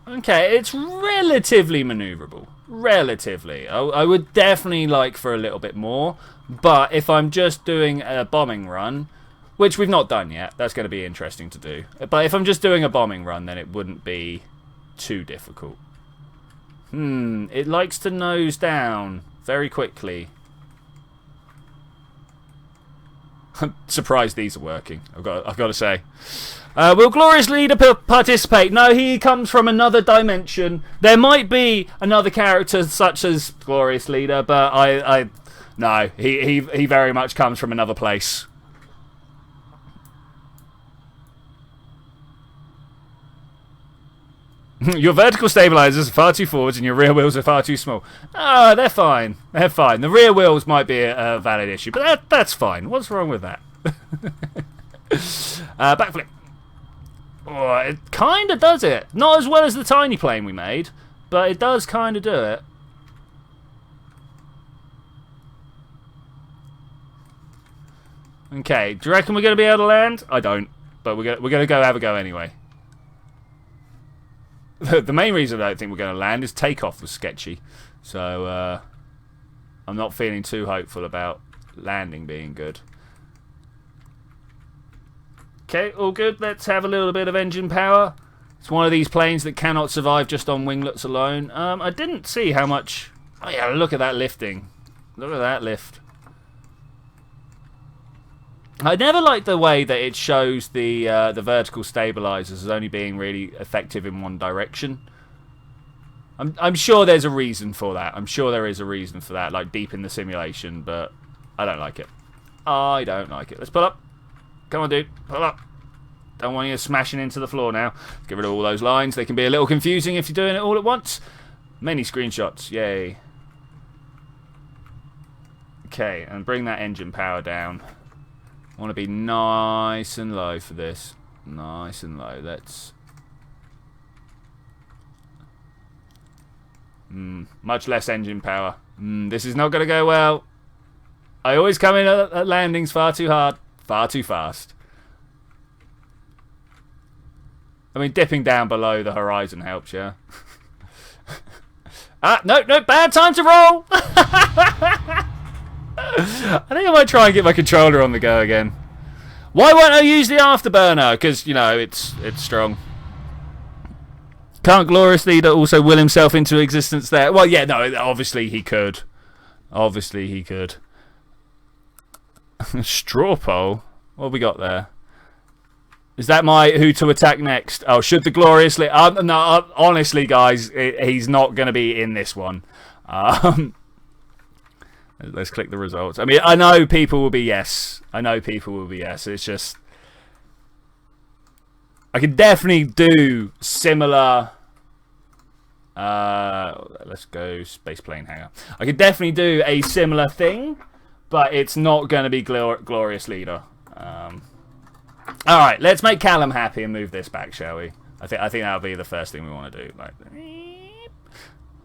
Okay, it's relatively manoeuvrable. Relatively. I would definitely like for a little bit more. But if I'm just doing a bombing run, which we've not done yet, that's going to be interesting to do. But if I'm just doing a bombing run, then it wouldn't be too difficult. It likes to nose down very quickly. I'm surprised these are working, I've got to say. Will Glorious Leader participate? No, he comes from another dimension. There might be another character such as Glorious Leader, but no, he very much comes from another place. Your vertical stabilizers are far too forwards and your rear wheels are far too small. Oh, they're fine. They're fine. The rear wheels might be a valid issue, but that's fine. What's wrong with that? Backflip. Oh, it kind of does it. Not as well as the tiny plane we made, but it does kind of do it. Okay, do you reckon we're going to be able to land? I don't, but we're going to go have a go anyway. The main reason I don't think we're going to land is takeoff was sketchy. So, I'm not feeling too hopeful about landing being good. Okay, all good. Let's have a little bit of engine power. It's one of these planes that cannot survive just on winglets alone. I didn't see how much... Oh yeah, look at that lifting. Look at that lift. I never liked the way that it shows the vertical stabilizers as only being really effective in one direction. I'm sure there's a reason for that. I'm sure there is a reason for that, like deep in the simulation, but I don't like it. I don't like it. Let's pull up. Come on, dude. Pull up. Don't want you smashing into the floor now. Let's get rid of all those lines. They can be a little confusing if you're doing it all at once. Many screenshots. Yay. Okay, and bring that engine power down. I want to be nice and low for this. Nice and low. Let's... much less engine power. This is not going to go well. I always come in at landings far too hard. Far too fast. I mean, dipping down below the horizon helps, yeah? No, bad time to roll! I think I might try and get my controller on the go again. Why won't I use the afterburner? Because, you know, it's strong. Can't Glorious Leader also will himself into existence there? Well, yeah, no, obviously he could. Obviously he could. Straw poll? What have we got there? Is that my who to attack next? Oh, should the Glorious Leader... no, honestly, guys, he's not going to be in this one. Let's click the results. I mean, I know people will be yes. I know people will be yes. It's just... I could definitely do similar... let's go space plane hangar. I could definitely do a similar thing, but it's not going to be Glorious Leader. Alright, let's make Callum happy and move this back, shall we? I think that'll be the first thing we want to do. Like,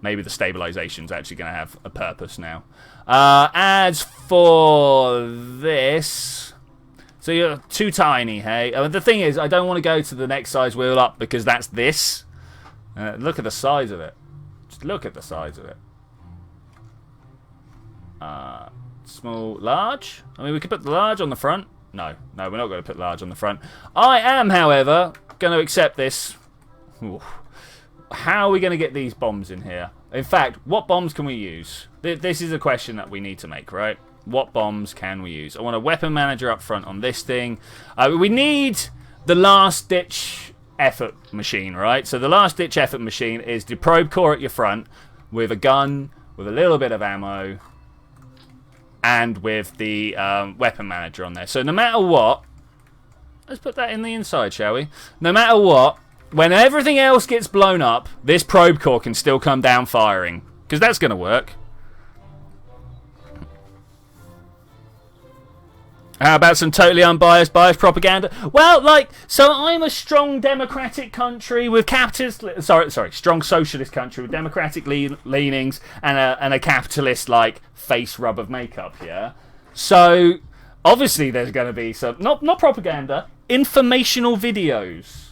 maybe the stabilization's actually going to have a purpose now. As for this... So you're too tiny, hey? The thing is, I don't want to go to the next size wheel up because that's this. Look at the size of it. Just look at the size of it. Small, large? I mean, we could put the large on the front. No, we're not going to put large on the front. I am, however, going to accept this. Ooh. How are we going to get these bombs in here? In fact, what bombs can we use? This is a question that we need to make, right? What bombs can we use? I want a weapon manager up front on this thing. We need the last ditch effort machine, right? So the last ditch effort machine is the probe core at your front with a gun, with a little bit of ammo, and with the weapon manager on there. So no matter what, let's put that in the inside, shall we? No matter what, when everything else gets blown up, this probe core can still come down firing, because that's going to work. How about some totally unbiased propaganda? Well, like, so I'm a strong democratic country with capitalist... Sorry, strong socialist country with democratic leanings and a capitalist, like, face rub of makeup, yeah? So, obviously there's going to be some... Not propaganda, informational videos.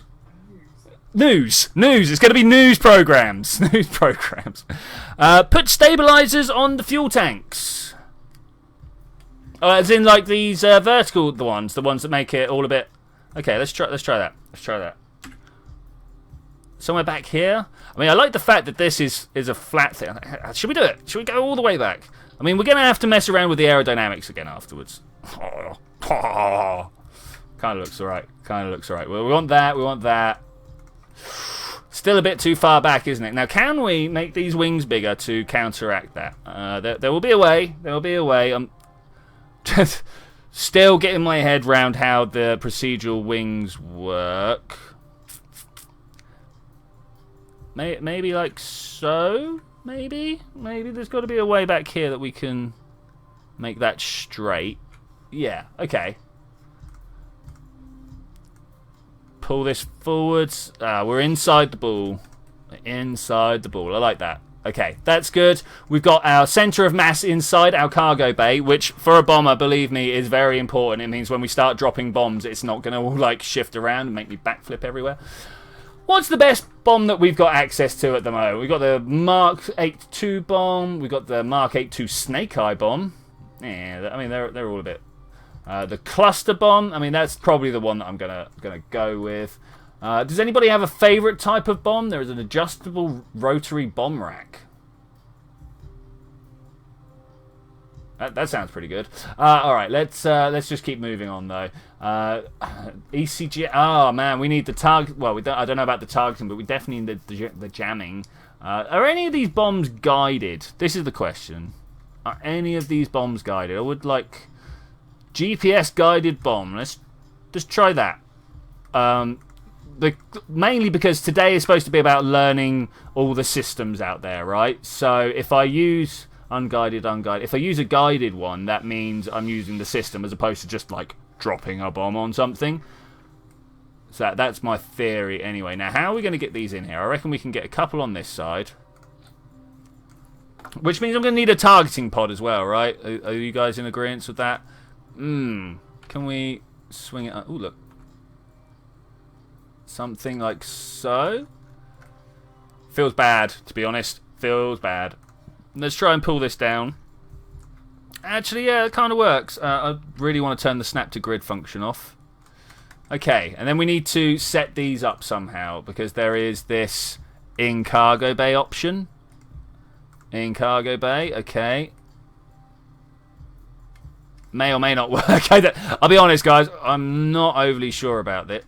News. It's going to be news programs. Put stabilizers on the fuel tanks. Oh, as in like these vertical the ones that make it all a bit. Okay, let's try that. Somewhere back here. I mean, I like the fact that this is a flat thing. Should we do it? Should we go all the way back? I mean, we're gonna have to mess around with the aerodynamics again afterwards. Kind of looks alright. Well, we want that. Still a bit too far back, isn't it? Now, can we make these wings bigger to counteract that? There will be a way. I'm still getting my head round how the procedural wings work. Maybe like so? Maybe there's got to be a way back here that we can make that straight. Yeah, okay. Pull this forwards. We're inside the ball. I like that. Okay, that's good. We've got our centre of mass inside our cargo bay, which for a bomber, believe me, is very important. It means when we start dropping bombs, it's not going to all like shift around and make me backflip everywhere. What's the best bomb that we've got access to at the moment? We've got the Mark 8.2 bomb. We've got the Mark 8.2 Snake Eye bomb. Yeah, I mean, they're all a bit... the cluster bomb, I mean, that's probably the one that I'm gonna go with. Does anybody have a favourite type of bomb? There is an adjustable rotary bomb rack. That sounds pretty good. All right, let's just keep moving on though. ECG. Oh man, we need the target. Well, I don't know about the targeting, but we definitely need the jamming. Are any of these bombs guided? This is the question. Are any of these bombs guided? I would like GPS guided bomb. Let's just try that. Mainly because today is supposed to be about learning all the systems out there, right? So if I use unguided, if I use a guided one, that means I'm using the system as opposed to just like dropping a bomb on something. So that's my theory anyway. Now, how are we going to get these in here? I reckon we can get a couple on this side. Which means I'm going to need a targeting pod as well, right? Are you guys in agreement with that? Can we swing it? Oh, look. Something like so. Feels bad, to be honest. Feels bad. Let's try and pull this down. Actually, yeah, it kind of works. I really want to turn the snap to grid function off. Okay, and then we need to set these up somehow because there is this in cargo bay option. In cargo bay, okay. May or may not work. I'll be honest, guys. I'm not overly sure about it.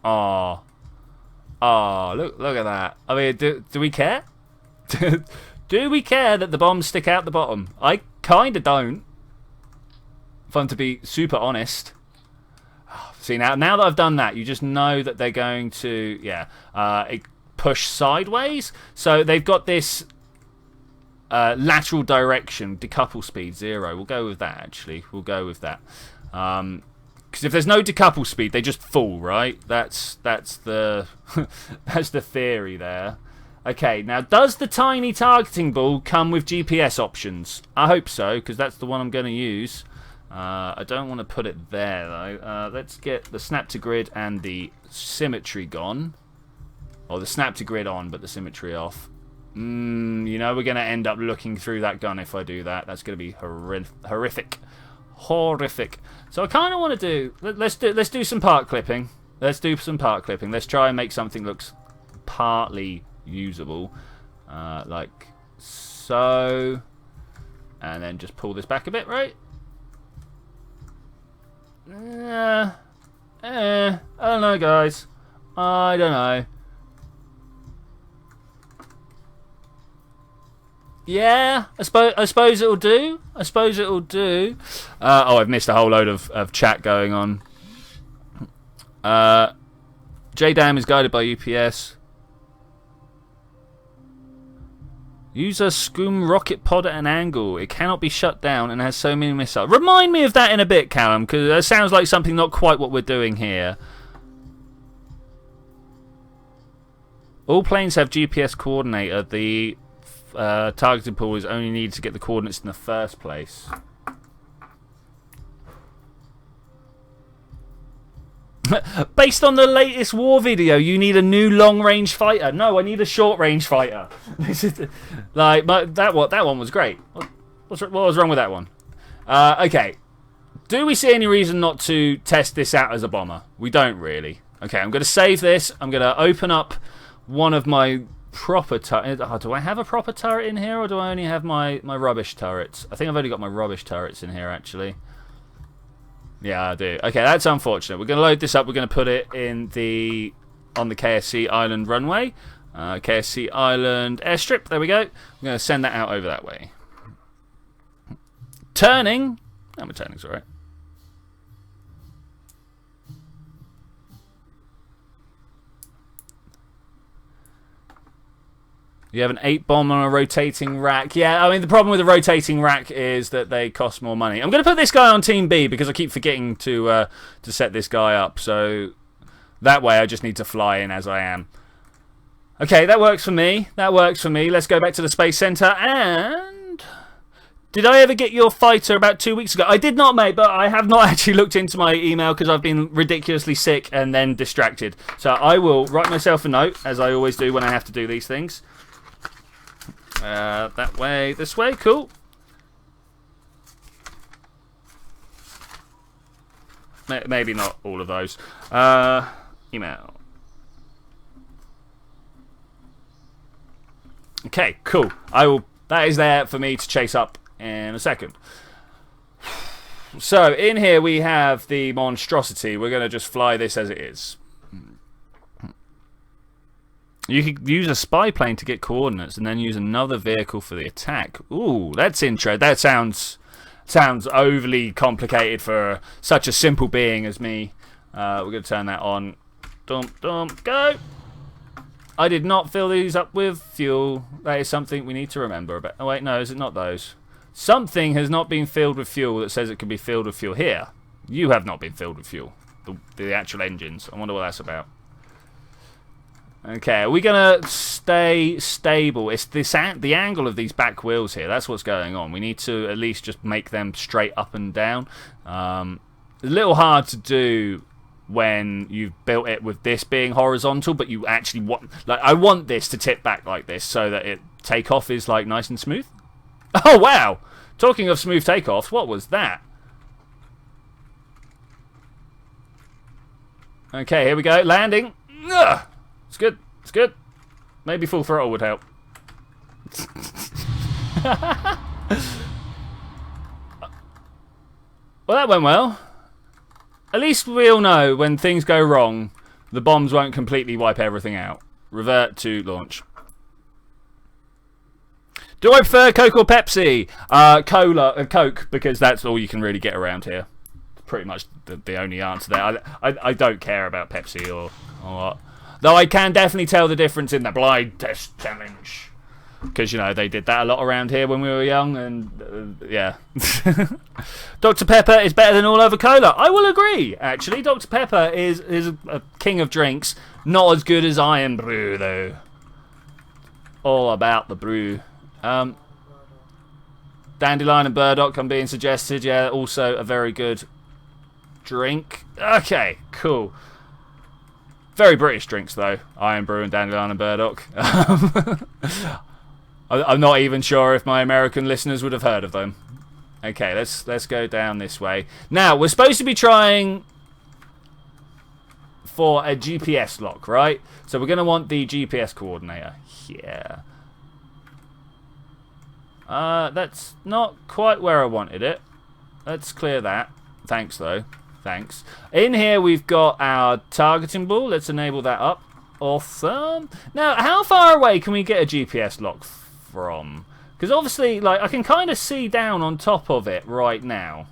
Oh, look at that. I mean, do we care? Do we care that the bombs stick out the bottom? I kind of don't. If I'm to be super honest. See, now that I've done that, you just know that they're going to, push sideways. So they've got this lateral direction, decouple speed 0. We'll go with that, actually. We'll go with that. Because if there's no decouple speed, they just fall, right? That's the that's the theory there. Okay, now does the tiny targeting ball come with GPS options? I hope so, because that's the one I'm going to use. I don't want to put it there though. Let's get the snap to grid and the symmetry gone, or the snap to grid on, but the symmetry off. You know we're going to end up looking through that gun if I do that. That's going to be horrific. So I kind of want to do. Let's do some part clipping. Let's try and make something looks partly usable. Like so. And then just pull this back a bit, right? I don't know, guys. I don't know. Yeah, I suppose it'll do. I suppose it'll do. Oh, I've missed a whole load of chat going on. JDAM is guided by UPS. Use a scum rocket pod at an angle. It cannot be shut down and has so many missiles. Remind me of that in a bit, Callum, because that sounds like something not quite what we're doing here. All planes have GPS coordinator. The targeted pool is only needed to get the coordinates in the first place. Based on the latest war video, you need a new long-range fighter. No, I need a short-range fighter. Like that one was great. What was wrong with that one? Okay. Do we see any reason not to test this out as a bomber? We don't really. Okay, I'm going to save this. I'm going to open up one of my proper turrets. Oh, do I have a proper turret in here, or do I only have my rubbish turrets? I think I've only got my rubbish turrets in here, actually. Yeah, I do. Okay, that's unfortunate. We're going to load this up. We're going to put it in on the KSC Island runway. KSC Island airstrip. There we go. I'm going to send that out over that way. Turning. Oh, my turning's alright. You have an 8-bomb on a rotating rack. Yeah, I mean, the problem with the rotating rack is that they cost more money. I'm going to put this guy on Team B because I keep forgetting to set this guy up. So that way I just need to fly in as I am. Okay, that works for me. That works for me. Let's go back to the Space Center. And did I ever get your fighter about 2 weeks ago? I did not, mate, but I have not actually looked into my email because I've been ridiculously sick and then distracted. So I will write myself a note, as I always do when I have to do these things. That way, this way, cool. Maybe not all of those. Email. Okay, cool. That is there for me to chase up in a second. So, in here we have the monstrosity. We're going to just fly this as it is. You could use a spy plane to get coordinates and then use another vehicle for the attack. Ooh, that's interesting. That sounds overly complicated for such a simple being as me. We're going to turn that on. Dump, go! I did not fill these up with fuel. That is something we need to remember about. Oh, wait, no, is it not those? Something has not been filled with fuel that says it can be filled with fuel. Here, you have not been filled with fuel. The actual engines. I wonder what that's about. Okay, are we going to stay stable? It's the angle of these back wheels here. That's what's going on. We need to at least just make them straight up and down. A little hard to do when you've built it with this being horizontal, but you actually want... Like, I want this to tip back like this so that takeoff is like nice and smooth. Oh, wow! Talking of smooth takeoffs, what was that? Okay, here we go. Landing. Ugh! It's good. It's good. Maybe full throttle would help. Well, that went well. At least we all know when things go wrong, the bombs won't completely wipe everything out. Revert to launch. Do I prefer Coke or Pepsi? Coke, because that's all you can really get around here. Pretty much the only answer there. I don't care about Pepsi or what. Though I can definitely tell the difference in the blind test challenge. Because, you know, they did that a lot around here when we were young, and, yeah. Dr. Pepper is better than all other cola. I will agree, actually. Dr. Pepper is a king of drinks. Not as good as Iron Brew, though. All about the brew. Dandelion and Burdock, I'm being suggested. Yeah, also a very good drink. Okay, cool. Very British drinks, though. Iron Brew and Dandelion and Burdock. I'm not even sure if my American listeners would have heard of them. Okay, let's go down this way. Now, we're supposed to be trying for a GPS lock, right? So we're going to want the GPS coordinator here. That's not quite where I wanted it. Let's clear that. Thanks, though. Thanks. In here, we've got our targeting ball. Let's enable that up. Awesome. Now, how far away can we get a GPS lock from? Because obviously, like, I can kind of see down on top of it right now.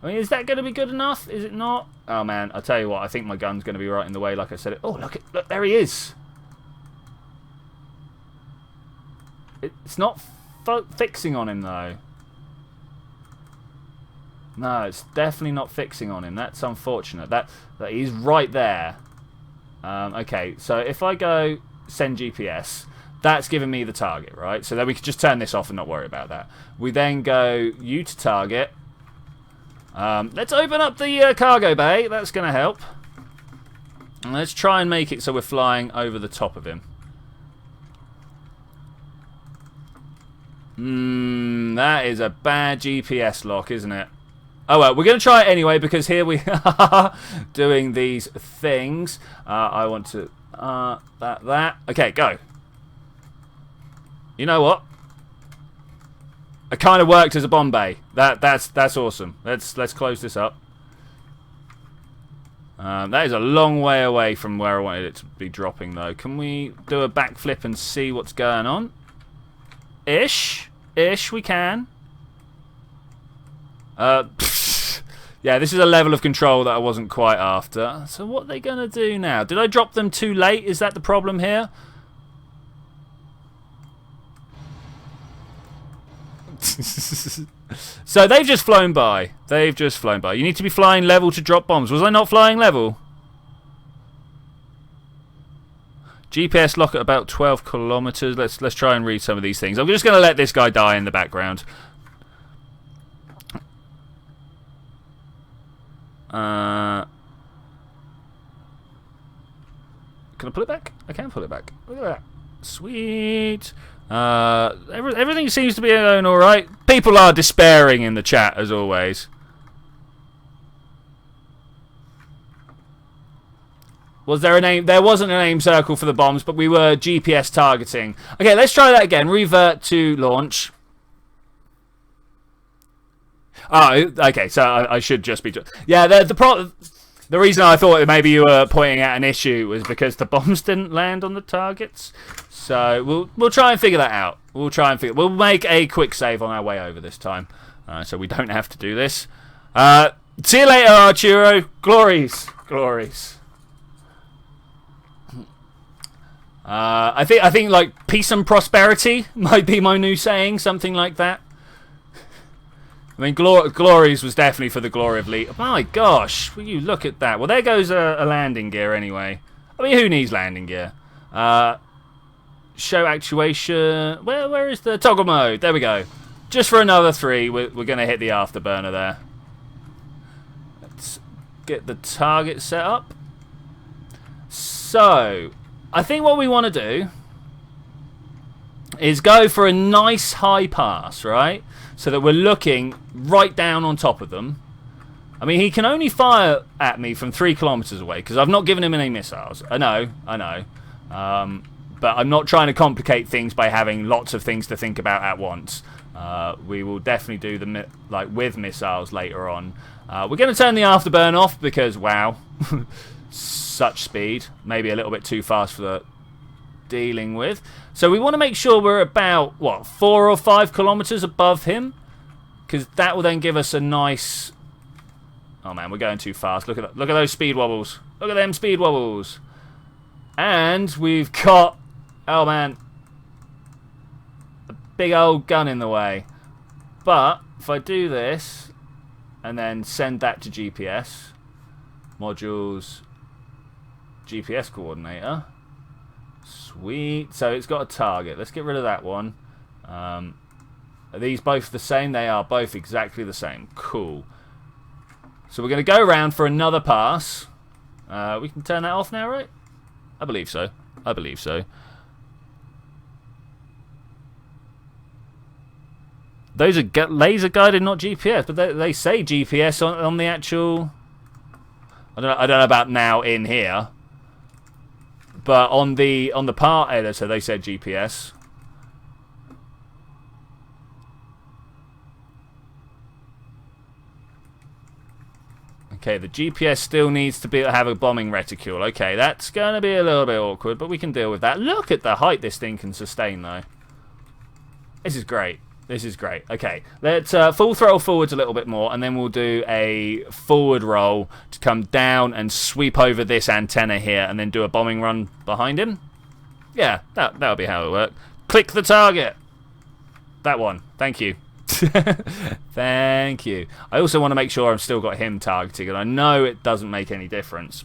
I mean, is that going to be good enough? Is it not? Oh, man. I'll tell you what. I think my gun's going to be right in the way, like I said. Oh, look. Look, there he is. It's not fixing on him, though. No, it's definitely not fixing on him. That's unfortunate. That he's right there. Okay, so if I go send GPS, that's giving me the target, right? So then we could just turn this off and not worry about that. We then go you to target. Let's open up the cargo bay. That's going to help. And let's try and make it so we're flying over the top of him. That is a bad GPS lock, isn't it? Oh well, we're going to try it anyway because here we are doing these things. I want to that. Okay, go. You know what? It kind of worked as a bomb bay. That's awesome. Let's close this up. That is a long way away from where I wanted it to be dropping, though. Can we do a backflip and see what's going on? Ish, we can. Yeah, this is a level of control that I wasn't quite after. So what are they going to do now? Did I drop them too late? Is that the problem here? So they've just flown by. They've just flown by. You need to be flying level to drop bombs. Was I not flying level? GPS lock at about 12 kilometers. Let's try and read some of these things. I'm just going to let this guy die in the background. Can I pull it back? I can pull it back. Look at that. Sweet. Everything seems to be going all right. People are despairing in the chat, as always. Was there a name? There wasn't a name circle for the bombs, but we were GPS targeting. Okay, let's try that again. Revert to launch. Oh, okay, so I should just be... Yeah, the reason I thought maybe you were pointing at an issue was because the bombs didn't land on the targets. So we'll try and figure that out. We'll make a quick save on our way over this time, so we don't have to do this. See you later, Arturo. Glories. I think like peace and prosperity might be my new saying, something like that. I mean, glories was definitely for the glory of Lee. Oh my gosh, will you look at that? Well, there goes a landing gear anyway. I mean, who needs landing gear? Show actuation. Where is the toggle mode? There we go. Just for another 3, we're going to hit the afterburner there. Let's get the target set up. So, I think what we want to do is go for a nice high pass, right? So that we're looking right down on top of them. I mean, he can only fire at me from 3 kilometers away because I've not given him any missiles. I know. But I'm not trying to complicate things by having lots of things to think about at once. We will definitely do with missiles later on. We're going to turn the afterburn off because, wow, such speed. Maybe a little bit too fast for the dealing with. So we want to make sure we're about, 4 or 5 kilometers above him, because that will then give us a nice... Oh man, we're going too fast. Look at those speed wobbles. Look at them speed wobbles. And we've got, oh man, a big old gun in the way. But if I do this and then send that to GPS, modules, GPS coordinator. Sweet. So it's got a target. Let's get rid of that one. Are these both the same? They are both exactly the same. Cool. So we're going to go around for another pass. We can turn that off now, right? I believe so. Those are laser guided, not GPS, but they say GPS on the actual... I don't know about now in here. But on the part editor, they said GPS. Okay, the GPS still needs to have a bombing reticule. Okay, that's going to be a little bit awkward, but we can deal with that. Look at the height this thing can sustain, though. This is great. This is great. Okay, let's full throttle forwards a little bit more, and then we'll do a forward roll to come down and sweep over this antenna here, and then do a bombing run behind him. Yeah, that'll be how it works. Click the target. That one. Thank you. Thank you. I also want to make sure I've still got him targeting, and I know it doesn't make any difference,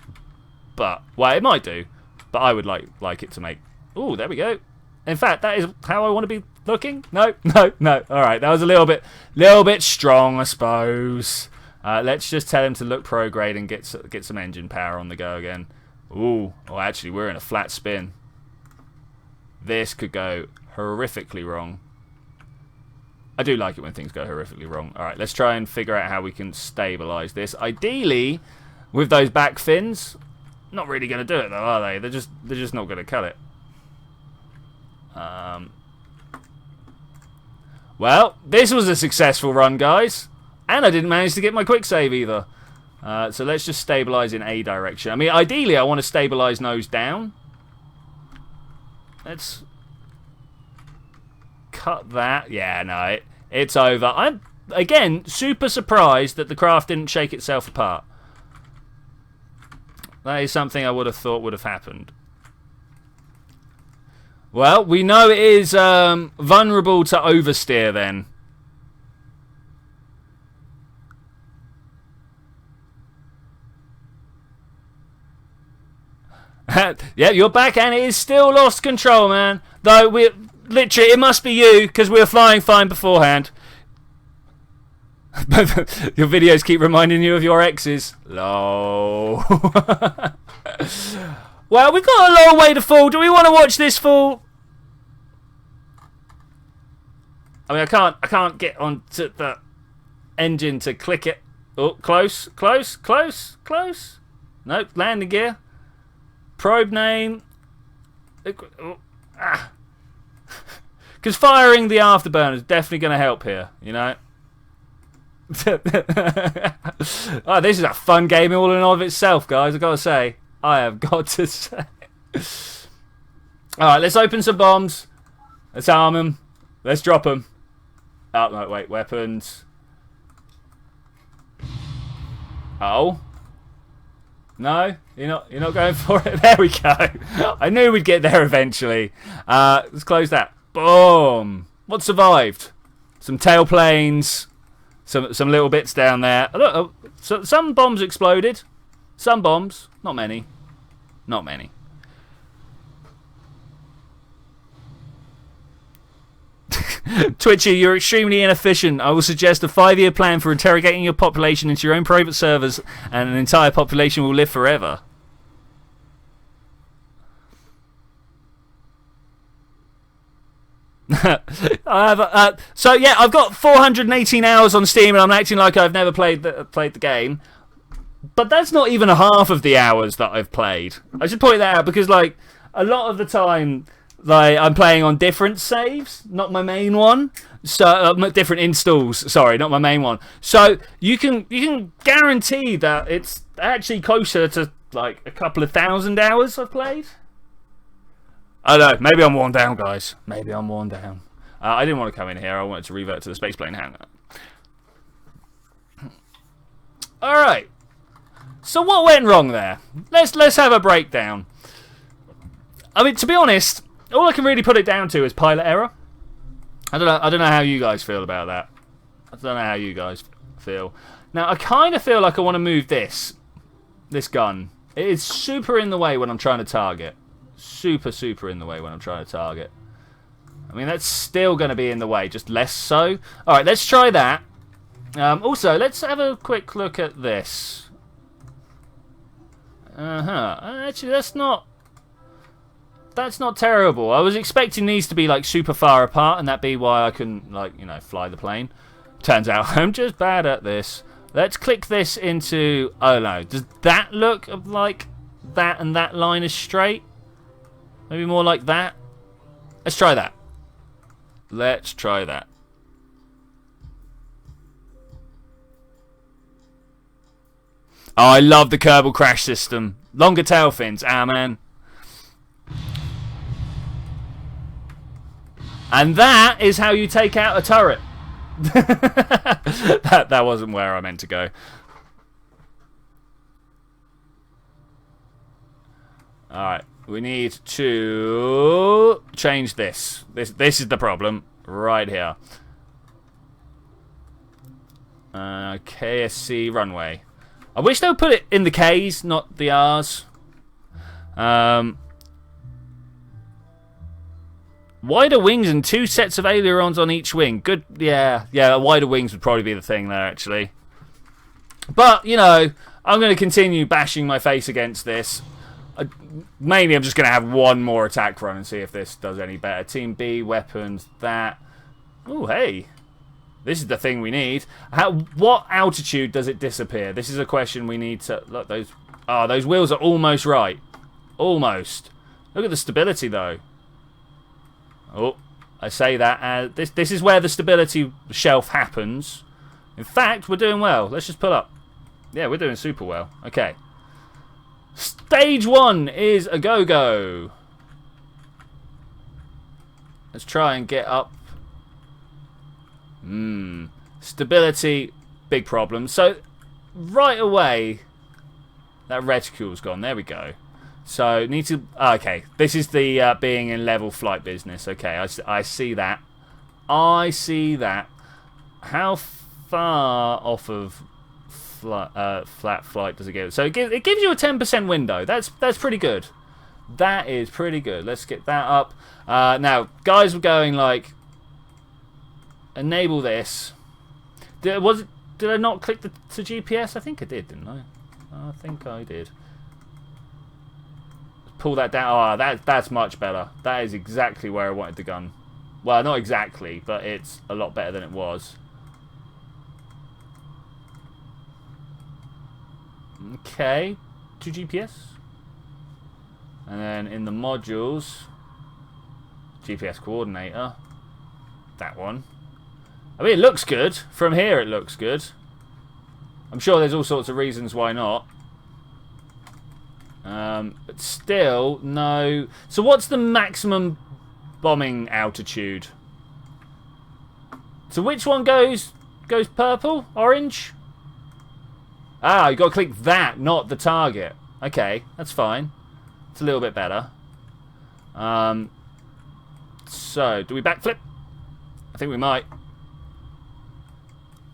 but well, it might do. But I would like it to make. Oh, there we go. In fact, that is how I want to be looking. No. All right, that was a little bit strong, I suppose. Let's just tell him to look prograde and get some engine power on the go again. Ooh, oh, actually, we're in a flat spin. This could go horrifically wrong. I do like it when things go horrifically wrong. All right, let's try and figure out how we can stabilize this. Ideally, with those back fins, not really going to do it though, are they? They're just not going to cut it. Well, this was a successful run, guys, and I didn't manage to get my quick save either. So let's just stabilize in a direction. I mean, ideally, I want to stabilize nose down. Let's cut that. Yeah, no, it's over. I'm, again, super surprised that the craft didn't shake itself apart. That is something I would have thought would have happened. Well, we know it is vulnerable to oversteer then. Yeah, you're back and it is still lost control, man. Though we literally, it must be you because we were flying fine beforehand. Your videos keep reminding you of your exes. Lol. Well, we've got a long way to fall. Do we want to watch this fall? I mean, I can't get onto the engine to click it. Oh, close. Nope, landing gear. Probe name. Because firing the afterburner is definitely going to help here, you know. Oh, this is a fun game all in all of itself, guys. I've got to say. I have got to say. Alright, let's open some bombs. Let's arm them. Let's drop them. Oh, no, wait. Weapons. Oh. No? You're not going for it? There we go. I knew we'd get there eventually. Let's close that. Boom. What survived? Some tailplanes. Some little bits down there. Look, so some bombs exploded. Some bombs. Not many. Not many. Twitchy, you're extremely inefficient. I will suggest a 5-year plan for interrogating your population into your own private servers, and an entire population will live forever. So yeah, I've got 418 hours on Steam, and I'm acting like I've never played the game. But that's not even half of the hours that I've played. I should point that out because, like, a lot of the time, like, I'm playing on different saves, not my main one. So different installs. Sorry, not my main one. So you can guarantee that it's actually closer to like a couple of thousand hours I've played. I don't know. Maybe I'm worn down, guys. Maybe I'm worn down. I didn't want to come in here. I wanted to revert to the spaceplane hangar. All right. So what went wrong there? Let's have a breakdown. I mean, to be honest, all I can really put it down to is pilot error. I don't know how you guys feel about that. I don't know how you guys feel. Now, I kind of feel like I want to move this gun. It is super in the way when I'm trying to target. Super in the way when I'm trying to target. I mean, that's still going to be in the way, just less so. All right, let's try that. Also, let's have a quick look at this. Actually, that's not terrible. I was expecting these to be like super far apart, and that'd be why I couldn't, like, you know, fly the plane. Turns out I'm just bad at this. Let's click this into. Oh no, does that look like that? And that line is straight. Maybe more like that. Let's try that. Let's try that. Oh, I love the Kerbal crash system. Longer tail fins. Ah, man. And that is how you take out a turret. that wasn't where I meant to go. Alright, we need to change this. This is the problem. Right here. KSC runway. I wish they would put it in the K's, not the R's. Wider wings and 2 sets of ailerons on each wing. Good, yeah, wider wings would probably be the thing there, actually. But, you know, I'm going to continue bashing my face against this. Mainly, I'm just going to have one more attack run and see if this does any better. Team B, weapons, that. Oh, hey. This is the thing we need. What altitude does it disappear? This is a question we need to... Look, those wheels are almost right. Almost. Look at the stability, though. Oh, I say that. This is where the stability shelf happens. In fact, we're doing well. Let's just pull up. Yeah, we're doing super well. Okay. Stage 1 is a go-go. Let's try and get up. Stability, big problem. So, right away, that reticule's gone. There we go. So, need to... Okay, this is the being in level flight business. Okay, I see that. I see that. How far off of flat flight does it go? So, it gives you a 10% window. That's pretty good. That is pretty good. Let's get that up. Now, guys were going like... Enable this. Did I not click to GPS? I think I did, didn't I? I think I did. Pull that down. Oh, that's much better. That is exactly where I wanted the gun. Well, not exactly, but it's a lot better than it was. Okay. To GPS. And then in the modules, GPS coordinator. That one. I mean, it looks good. From here, it looks good. I'm sure there's all sorts of reasons why not. But still, no. So what's the maximum bombing altitude? So which one goes purple? Orange? Ah, you got to click that, not the target. Okay, that's fine. It's a little bit better. So, do we backflip? I think we might.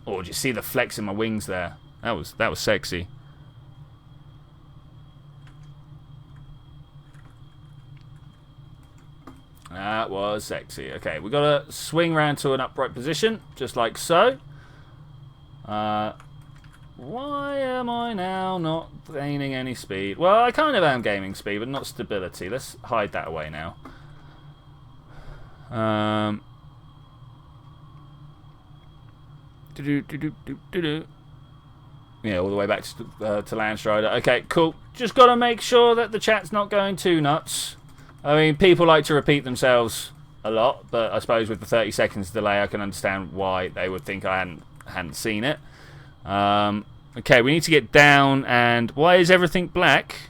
Oh, do you see the flex in my wings there? That was sexy. That was sexy. Okay, we got to swing round to an upright position, just like so. Why am I now not gaining any speed? Well, I kind of am gaining speed, but not stability. Let's hide that away now. Yeah, all the way back to Landstrider. Okay, cool. Just got to make sure that the chat's not going too nuts. I mean, people like to repeat themselves a lot, but I suppose with the 30 seconds delay, I can understand why they would think I hadn't seen it. Okay, we need to get down, and why is everything black?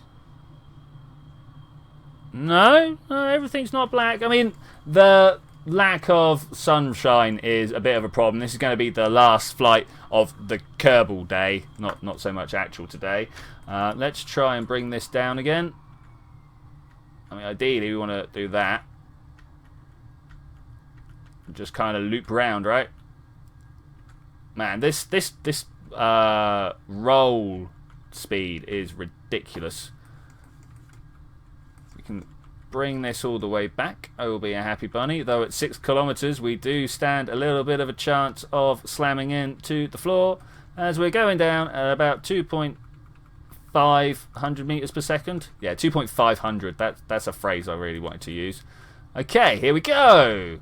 No, everything's not black. I mean, the lack of sunshine is a bit of a problem. This is going to be the last flight of the Kerbal day, not so much actual today. Let's try and bring this down again. I mean, ideally we want to do that. Just kind of loop round, right? Man, this roll speed is ridiculous. We can bring this all the way back. I will be a happy bunny. Though at 6 kilometers, we do stand a little bit of a chance of slamming into the floor as we're going down at about 2.500 meters per second. Yeah, 2.500. That's a phrase I really wanted to use. Okay, here we go.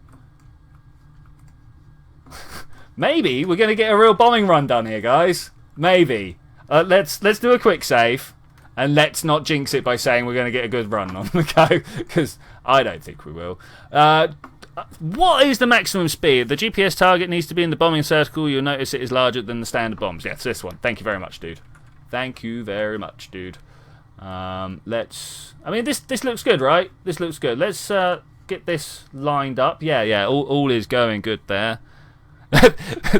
Maybe we're going to get a real bombing run done here, guys. Maybe. Let's do a quick save. And let's not jinx it by saying we're going to get a good run on the go, because I don't think we will. What is the maximum speed? The GPS target needs to be in the bombing circle. You'll notice it is larger than the standard bombs. Yes, this one. Thank you very much, dude. Thank you very much, dude. Let's... I mean, this looks good, right? This looks good. Let's get this lined up. Yeah, all is going good there.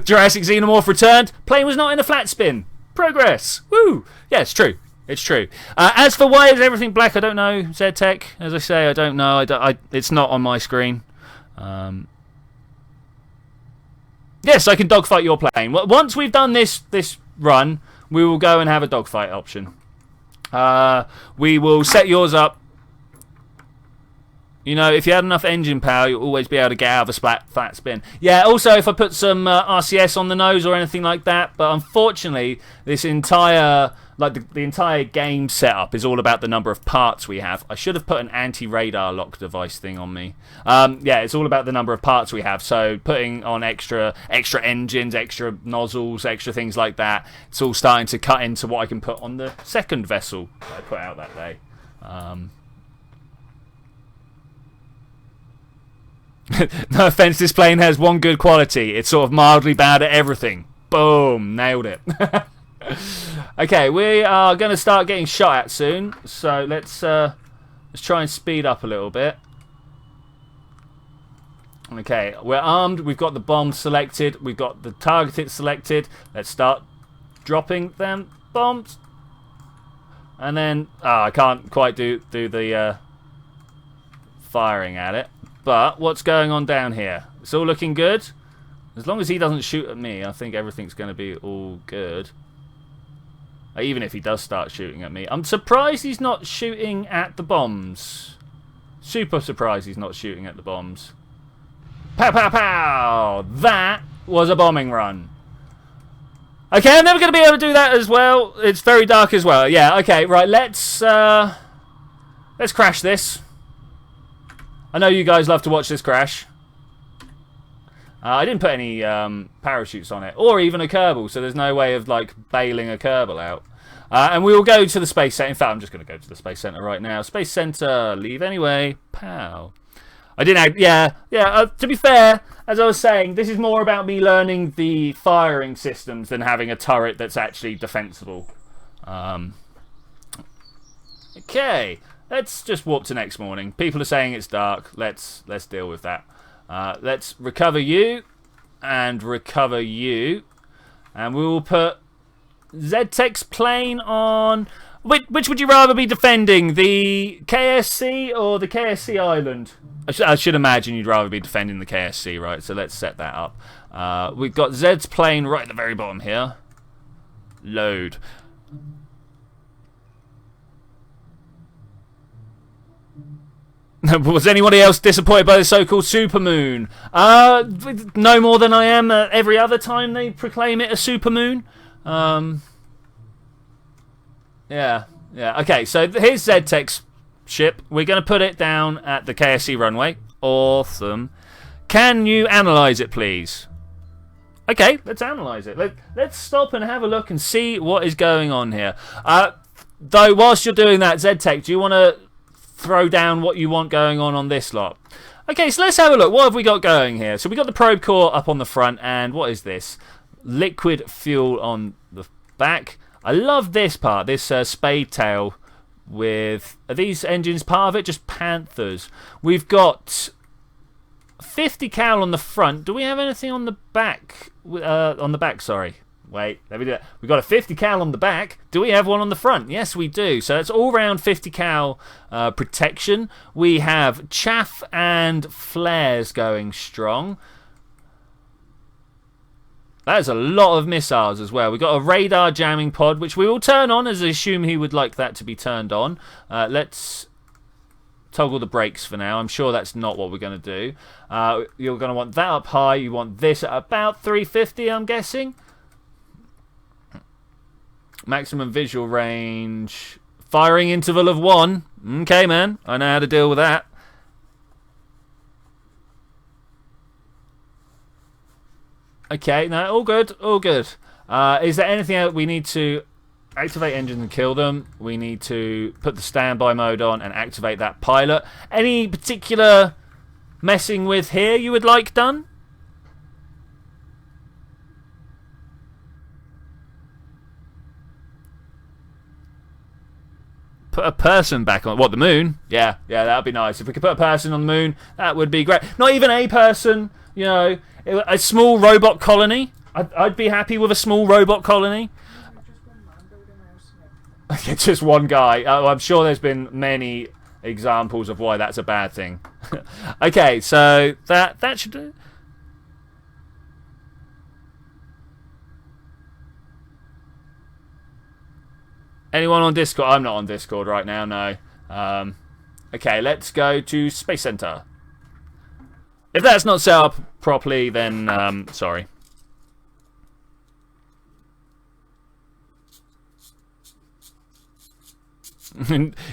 Jurassic Xenomorph returned. Plane was not in a flat spin. Progress. Woo! Yeah, it's true. It's true. As for why is everything black, I don't know. ZTech, as I say, I don't know. It's not on my screen. Yes, I can dogfight your plane. Once we've done this run, we will go and have a dogfight option. We will set yours up. You know, if you had enough engine power, you'll always be able to get out of a flat spin. Yeah, also if I put some RCS on the nose or anything like that, but unfortunately, this entire, like the entire game setup is all about the number of parts we have. I should have put an anti-radar lock device thing on me. Yeah, it's all about the number of parts we have, so putting on extra engines, extra nozzles, extra things like that, it's all starting to cut into what I can put on the second vessel that I put out that day. No offense, this plane has one good quality. It's sort of mildly bad at everything. Boom, nailed it. Okay, we are going to start getting shot at soon. So let's try and speed up a little bit. Okay, we're armed. We've got the bombs selected. We've got the targeted selected. Let's start dropping them bombs. And then, I can't quite do the firing at it. But what's going on down here? It's all looking good. As long as he doesn't shoot at me, I think everything's going to be all good. Even if he does start shooting at me. I'm surprised he's not shooting at the bombs. Super surprised he's not shooting at the bombs. Pow, pow, pow! That was a bombing run. Okay, I'm never going to be able to do that as well. It's very dark as well. Yeah, okay, right, let's crash this. I know you guys love to watch this crash. I didn't put any parachutes on it, or even a Kerbal, so there's no way of like bailing a Kerbal out. And we will go to the Space Center. In fact, I'm just going to go to the Space Center right now. Space Center, leave anyway. Pow. I didn't. Yeah. To be fair, as I was saying, this is more about me learning the firing systems than having a turret that's actually defensible. Okay. Let's just warp to next morning. People are saying it's dark. Let's deal with that. Let's recover you and recover you, and we will put ZTech's plane on. Which would you rather be defending, the KSC or the KSC Island? I should imagine you'd rather be defending the KSC, right? So let's set that up. We've got Zed's plane right at the very bottom here. Load. Was anybody else disappointed by the so-called supermoon? No more than I am every other time they proclaim it a supermoon. Yeah. Okay, so here's ZTech's ship. We're going to put it down at the KSC runway. Awesome. Can you analyze it, please? Okay, let's analyze it. Let's stop and have a look and see what is going on here. Though, whilst you're doing that, ZTech, do you want to throw down what you want going on this lot? Okay, so let's have a look. What have we got going here? So we got the probe core up on the front, and what is this? Liquid fuel on the back. I love this part, this spade tail with... Are these engines part of it? Just Panthers. We've got 50 cal on the front. Do we have anything on the back? Sorry. Wait, let me do that. We've got a 50 cal on the back. Do we have one on the front? Yes, we do. So it's all round 50 cal protection. We have chaff and flares going strong. That is a lot of missiles as well. We've got a radar jamming pod, which we will turn on, as I assume he would like that to be turned on. Let's toggle the brakes for now. I'm sure that's not what we're going to do. You're going to want that up high. You want this at about 350, I'm guessing. Maximum visual range. Firing interval of 1. Okay, man. I know how to deal with that. Okay, no, all good, all good. Is there anything else we need to activate engines and kill them? We need to put the standby mode on and activate that pilot. Any particular messing with here you would like done? Put a person back on... What, the moon? Yeah, that would be nice. If we could put a person on the moon, that would be great. Not even a person, you know, a small robot colony. I'd be happy with a small robot colony. Just one guy. Oh, I'm sure there's been many examples of why that's a bad thing. Okay, so that should do. Anyone on Discord? I'm not on Discord right now, no. Okay, let's go to Space Center. If that's not set up properly, then sorry.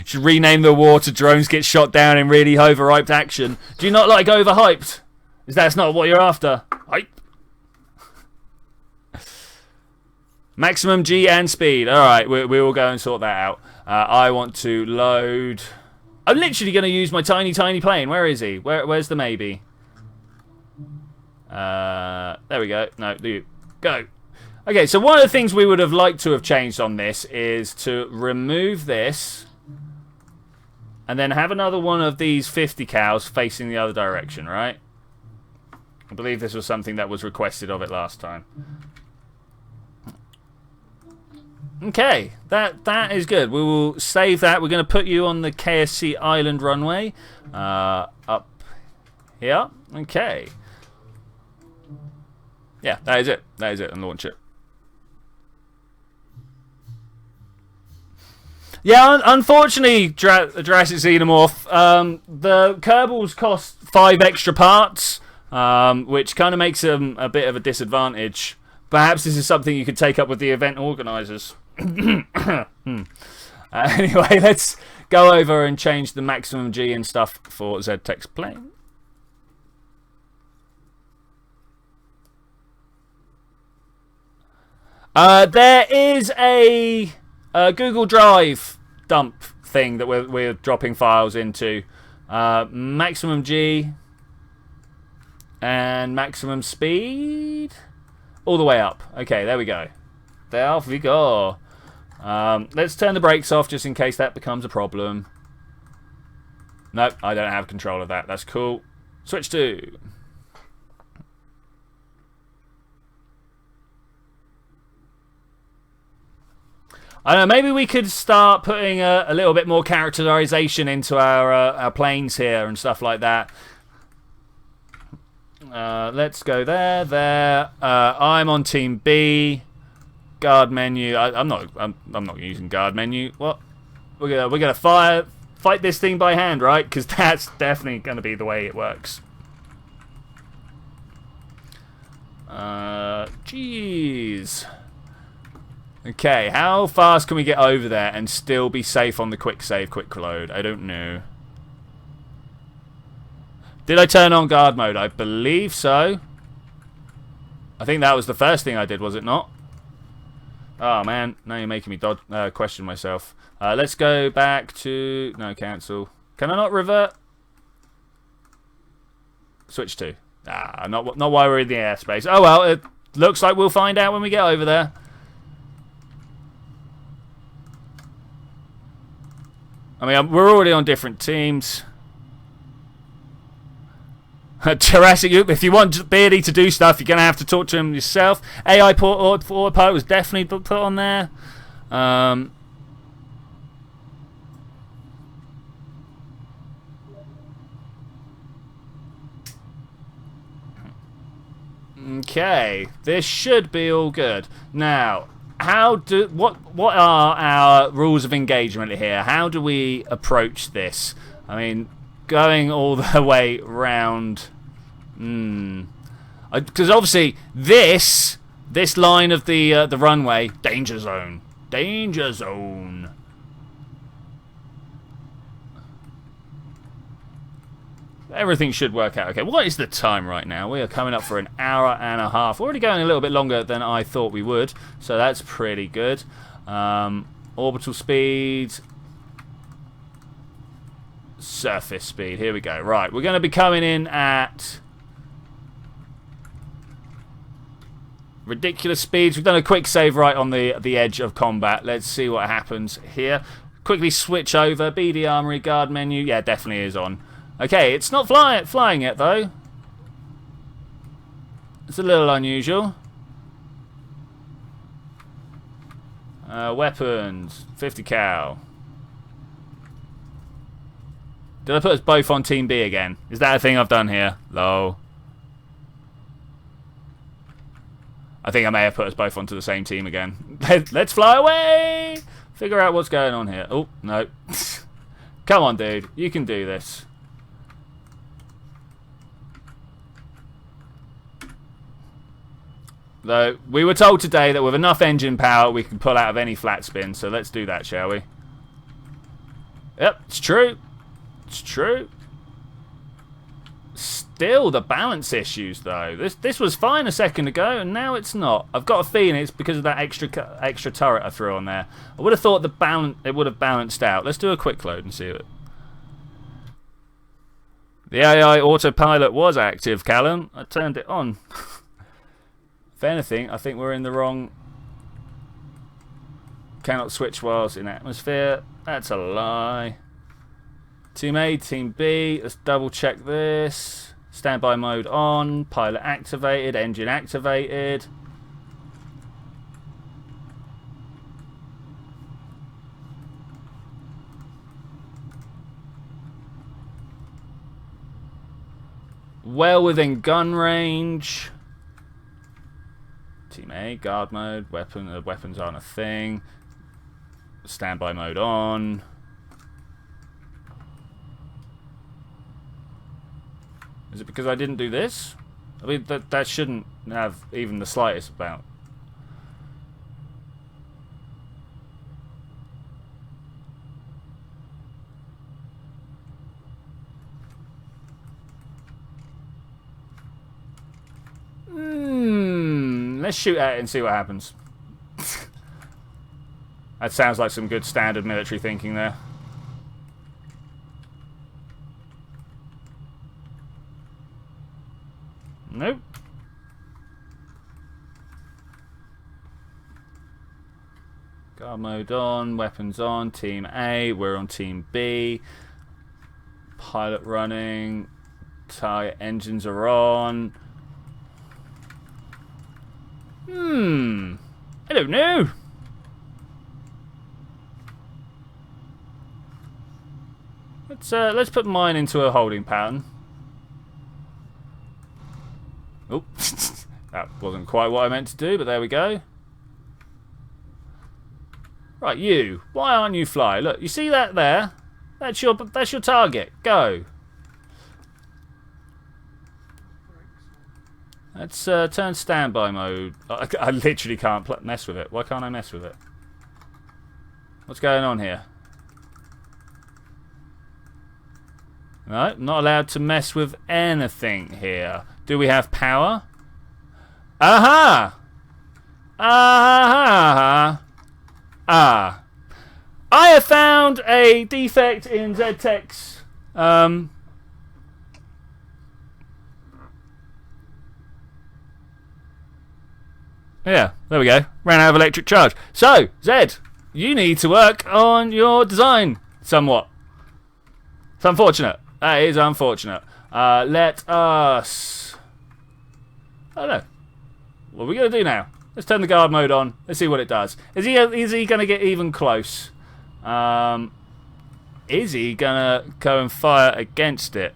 Should rename the war to drones get shot down in really overhyped action. Do you not like overhyped? Is that's not what you're after? Hype. Maximum G and speed. Alright, we will go and sort that out. I want to load... I'm literally going to use my tiny plane. Where is he? Where's the maybe? There we go. No, go. Okay, so one of the things we would have liked to have changed on this is to remove this and then have another one of these 50 cows facing the other direction, right? I believe this was something that was requested of it last time. Okay, that is good. We will save that. We're going to put you on the KSC Island runway up here. Okay. Yeah, that is it. That is it. And launch it. Yeah, unfortunately, Jurassic Xenomorph, the Kerbals cost 5 extra parts, which kind of makes them a bit of a disadvantage. Perhaps this is something you could take up with the event organisers. Anyway, let's go over and change the maximum G and stuff for ZTEX plane. There is a Google Drive dump thing that we're dropping files into. Maximum G and maximum speed all the way up. Okay, there we go. There we go. Let's turn the brakes off just in case that becomes a problem. Nope, I don't have control of that. That's cool. Switch to. I don't know, maybe we could start putting a little bit more characterization into our planes here and stuff like that. Let's go there. I'm on team B. Guard menu. I'm not using guard menu. What? We're gonna fight this thing by hand, right? Because that's definitely gonna be the way it works. Jeez. Okay, how fast can we get over there and still be safe on the quick save, quick load? I don't know. Did I turn on guard mode? I believe so. I think that was the first thing I did, was it not? Oh man, now you're making me question myself. Let's go back to... No, cancel. Can I not revert? Switch to. Not while we're in the airspace. Oh well, it looks like we'll find out when we get over there. I mean, we're already on different teams. Jurassic, if you want Beardy to do stuff, you're going to have to talk to him yourself. AI autopilot was definitely put on there. Okay, this should be all good. Now, what are our rules of engagement here? How do we approach this? I mean, going all the way round. Because obviously this line of the runway, danger zone. Everything should work out okay. What is the time right now? We are coming up for an hour and a half. We're already going a little bit longer than I thought we would, so that's pretty good. Orbital speed. Surface speed. Here we go. Right, we're going to be coming in at ridiculous speeds. We've done a quick save right on the edge of combat. Let's see what happens here. quickly switch over. BD Armory guard menu. Yeah, definitely is on. Okay, it's not flying yet, though. It's a little unusual. Weapons. 50 cal. Did I put us both on Team B again? Is that a thing I've done here? Lol. I think I may have put us both onto the same team again. Let's fly away! Figure out what's going on here. Oh, no. Come on, dude. You can do this. Though, we were told today that with enough engine power, we can pull out of any flat spin. So let's do that, shall we? Yep, it's true. It's true. Still the balance issues, though. This was fine a second ago, and now it's not. I've got a feeling it's because of that extra turret I threw on there. I would have thought it would have balanced out. Let's do a quick load and see it. The AI autopilot was active, Callum. I turned it on. If anything, I think we're in the wrong... Cannot switch whilst in atmosphere. That's a lie. Team A, Team B. Let's double check this. Standby mode on. Pilot activated. Engine activated. Well within gun range. Team A, guard mode. Weapons aren't a thing. Standby mode on. Is it because I didn't do this? I mean, that shouldn't have even the slightest about. Let's shoot at it and see what happens. That sounds like some good standard military thinking there. Nope. Guard mode on, weapons on, Team A, we're on Team B. Pilot running, target engines are on. I don't know. Let's put mine into a holding pattern. Oh, that wasn't quite what I meant to do, but there we go. Right, you. Why aren't you fly? Look, you see that there? That's your target. Go. Let's turn standby mode. I literally can't mess with it. Why can't I mess with it? What's going on here? No, not allowed to mess with anything here. Do we have power? Aha! Aha! Ah. I have found a defect in ZTech's yeah, there we go. Ran out of electric charge. So, Zed, you need to work on your design somewhat. It's unfortunate. That is unfortunate. Let us... I don't know. What are we going to do now? Let's turn the guard mode on. Let's see what it does. Is he going to get even close? Is he going to go and fire against it?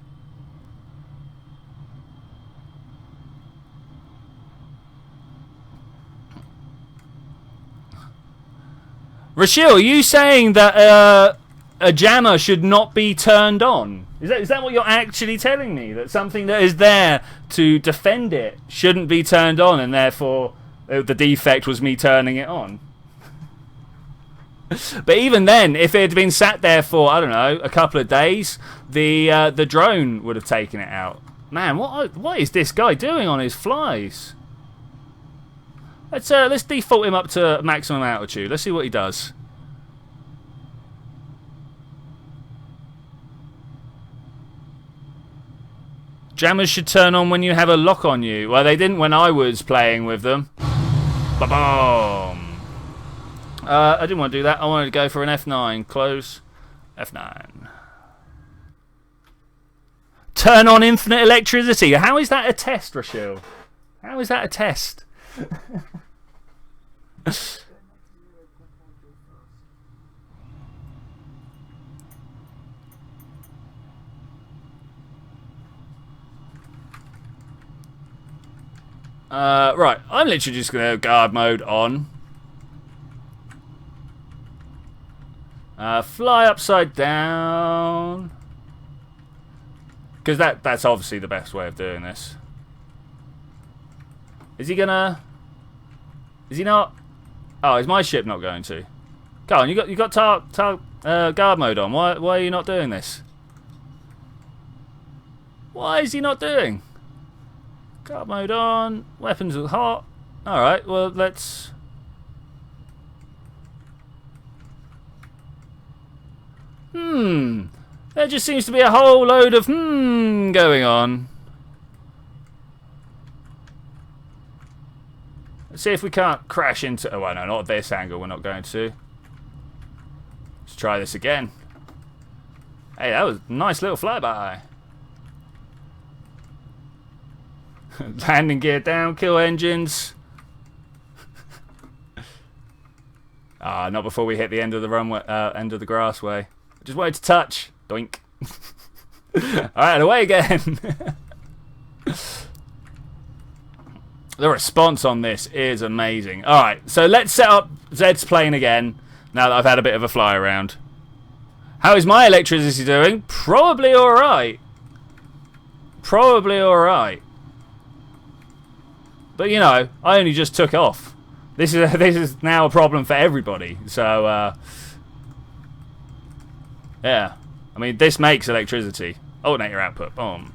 Rachel, are you saying that a jammer should not be turned on? Is that what you're actually telling me? That something that is there to defend it shouldn't be turned on, and therefore the defect was me turning it on? But even then, if it had been sat there for, I don't know, a couple of days, the drone would have taken it out. Man, what is this guy doing on his flies? Let's default him up to maximum altitude. Let's see what he does. Jammers should turn on when you have a lock on you. Well, they didn't when I was playing with them. Ba-boom. I didn't want to do that. I wanted to go for an F9. Close. F9. Turn on infinite electricity. How is that a test, Rachel? How is that a test? Right, I'm literally just going to guard mode on. Fly upside down. Because that's obviously the best way of doing this. Is he gonna... Is he not? Oh, is my ship not going to? Go on, you got guard mode on. Why are you not doing this? Why is he not doing? Guard mode on. Weapons are hot. Alright, well, let's... There just seems to be a whole load of going on. Let's see if we can't crash into... Oh, well, no, not at this angle. We're not going to. Let's try this again. Hey, that was a nice little flyby. Landing gear down, kill engines. Not before we hit the end of the runway, end of the grassway. Just wanted to touch. Doink. Alright, away again. The response on this is amazing. Alright, so let's set up Zed's plane again, now that I've had a bit of a fly around. How is my electricity doing? Probably alright. Probably alright. But, you know, I only just took off. This is now a problem for everybody. So, yeah. I mean, this makes electricity. Alternate your output. Boom.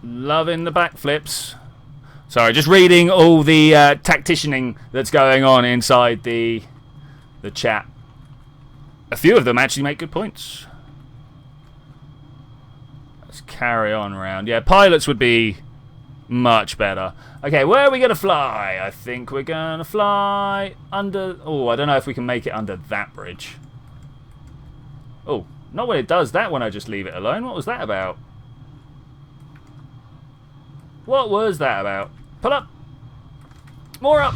Loving the backflips. Sorry, just reading all the tacticianing that's going on inside the chat. A few of them actually make good points. Let's carry on around. Yeah, pilots would be much better. Okay, where are we going to fly? I think we're going to fly under... Oh, I don't know if we can make it under that bridge. Oh, not when it does that when I just leave it alone. What was that about? What was that about? Pull up. More up.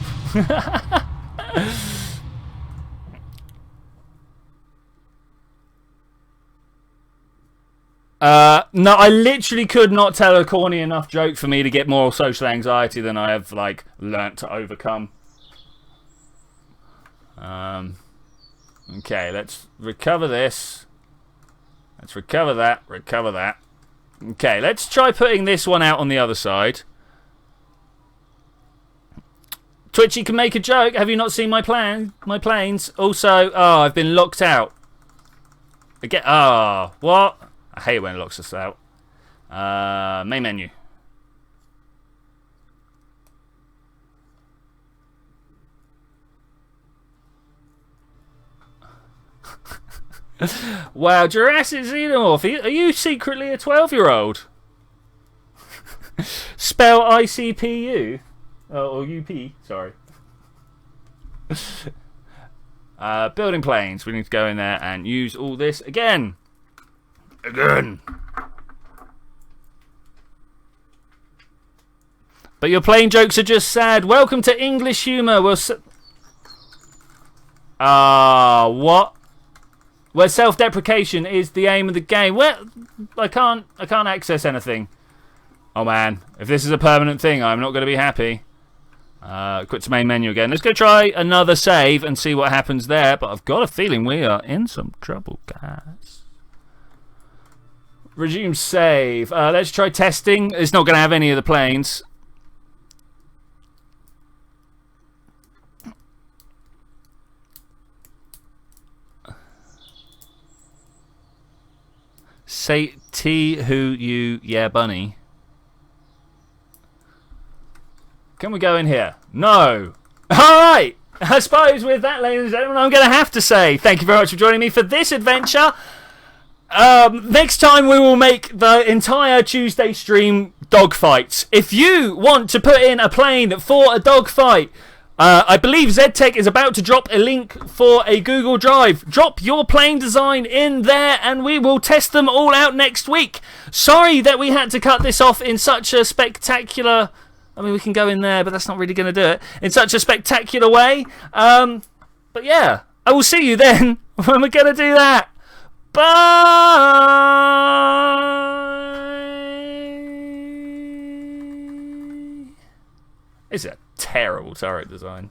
No, I literally could not tell a corny enough joke for me to get more social anxiety than I have, like, learnt to overcome. Okay, let's recover this. Let's recover that. Recover that. Okay, let's try putting this one out on the other side. Twitchy can make a joke. Have you not seen my planes? Also, oh, I've been locked out. Again, what? I hate when it locks us out. Main menu. Wow, Jurassic Xenomorph, are you secretly a 12-year-old? Spell ICPU? Or UP, sorry. Building planes. We need to go in there and use all this again. Again. But your plane jokes are just sad. Welcome to English humour. What? Where self-deprecation is the aim of the game. Where I can't access anything. Oh man, if this is a permanent thing, I'm not going to be happy. Quit to main menu again. Let's go try another save and see what happens there. But I've got a feeling we are in some trouble, guys. Resume save. Let's try testing. It's not going to have any of the planes. Say T who you yeah bunny. Can we go in here? No. Alright. I suppose with that, ladies and gentlemen, I'm going to have to say thank you very much for joining me for this adventure. Next time we will make the entire Tuesday stream dogfights. If you want to put in a plane for a dogfight, I believe ZTech is about to drop a link for a Google Drive. Drop your plane design in there and we will test them all out next week. Sorry that we had to cut this off in such a spectacular... I mean, we can go in there, but that's not really going to do it. In such a spectacular way. But yeah, I will see you then when we're going to do that. Bye! It's a terrible turret design.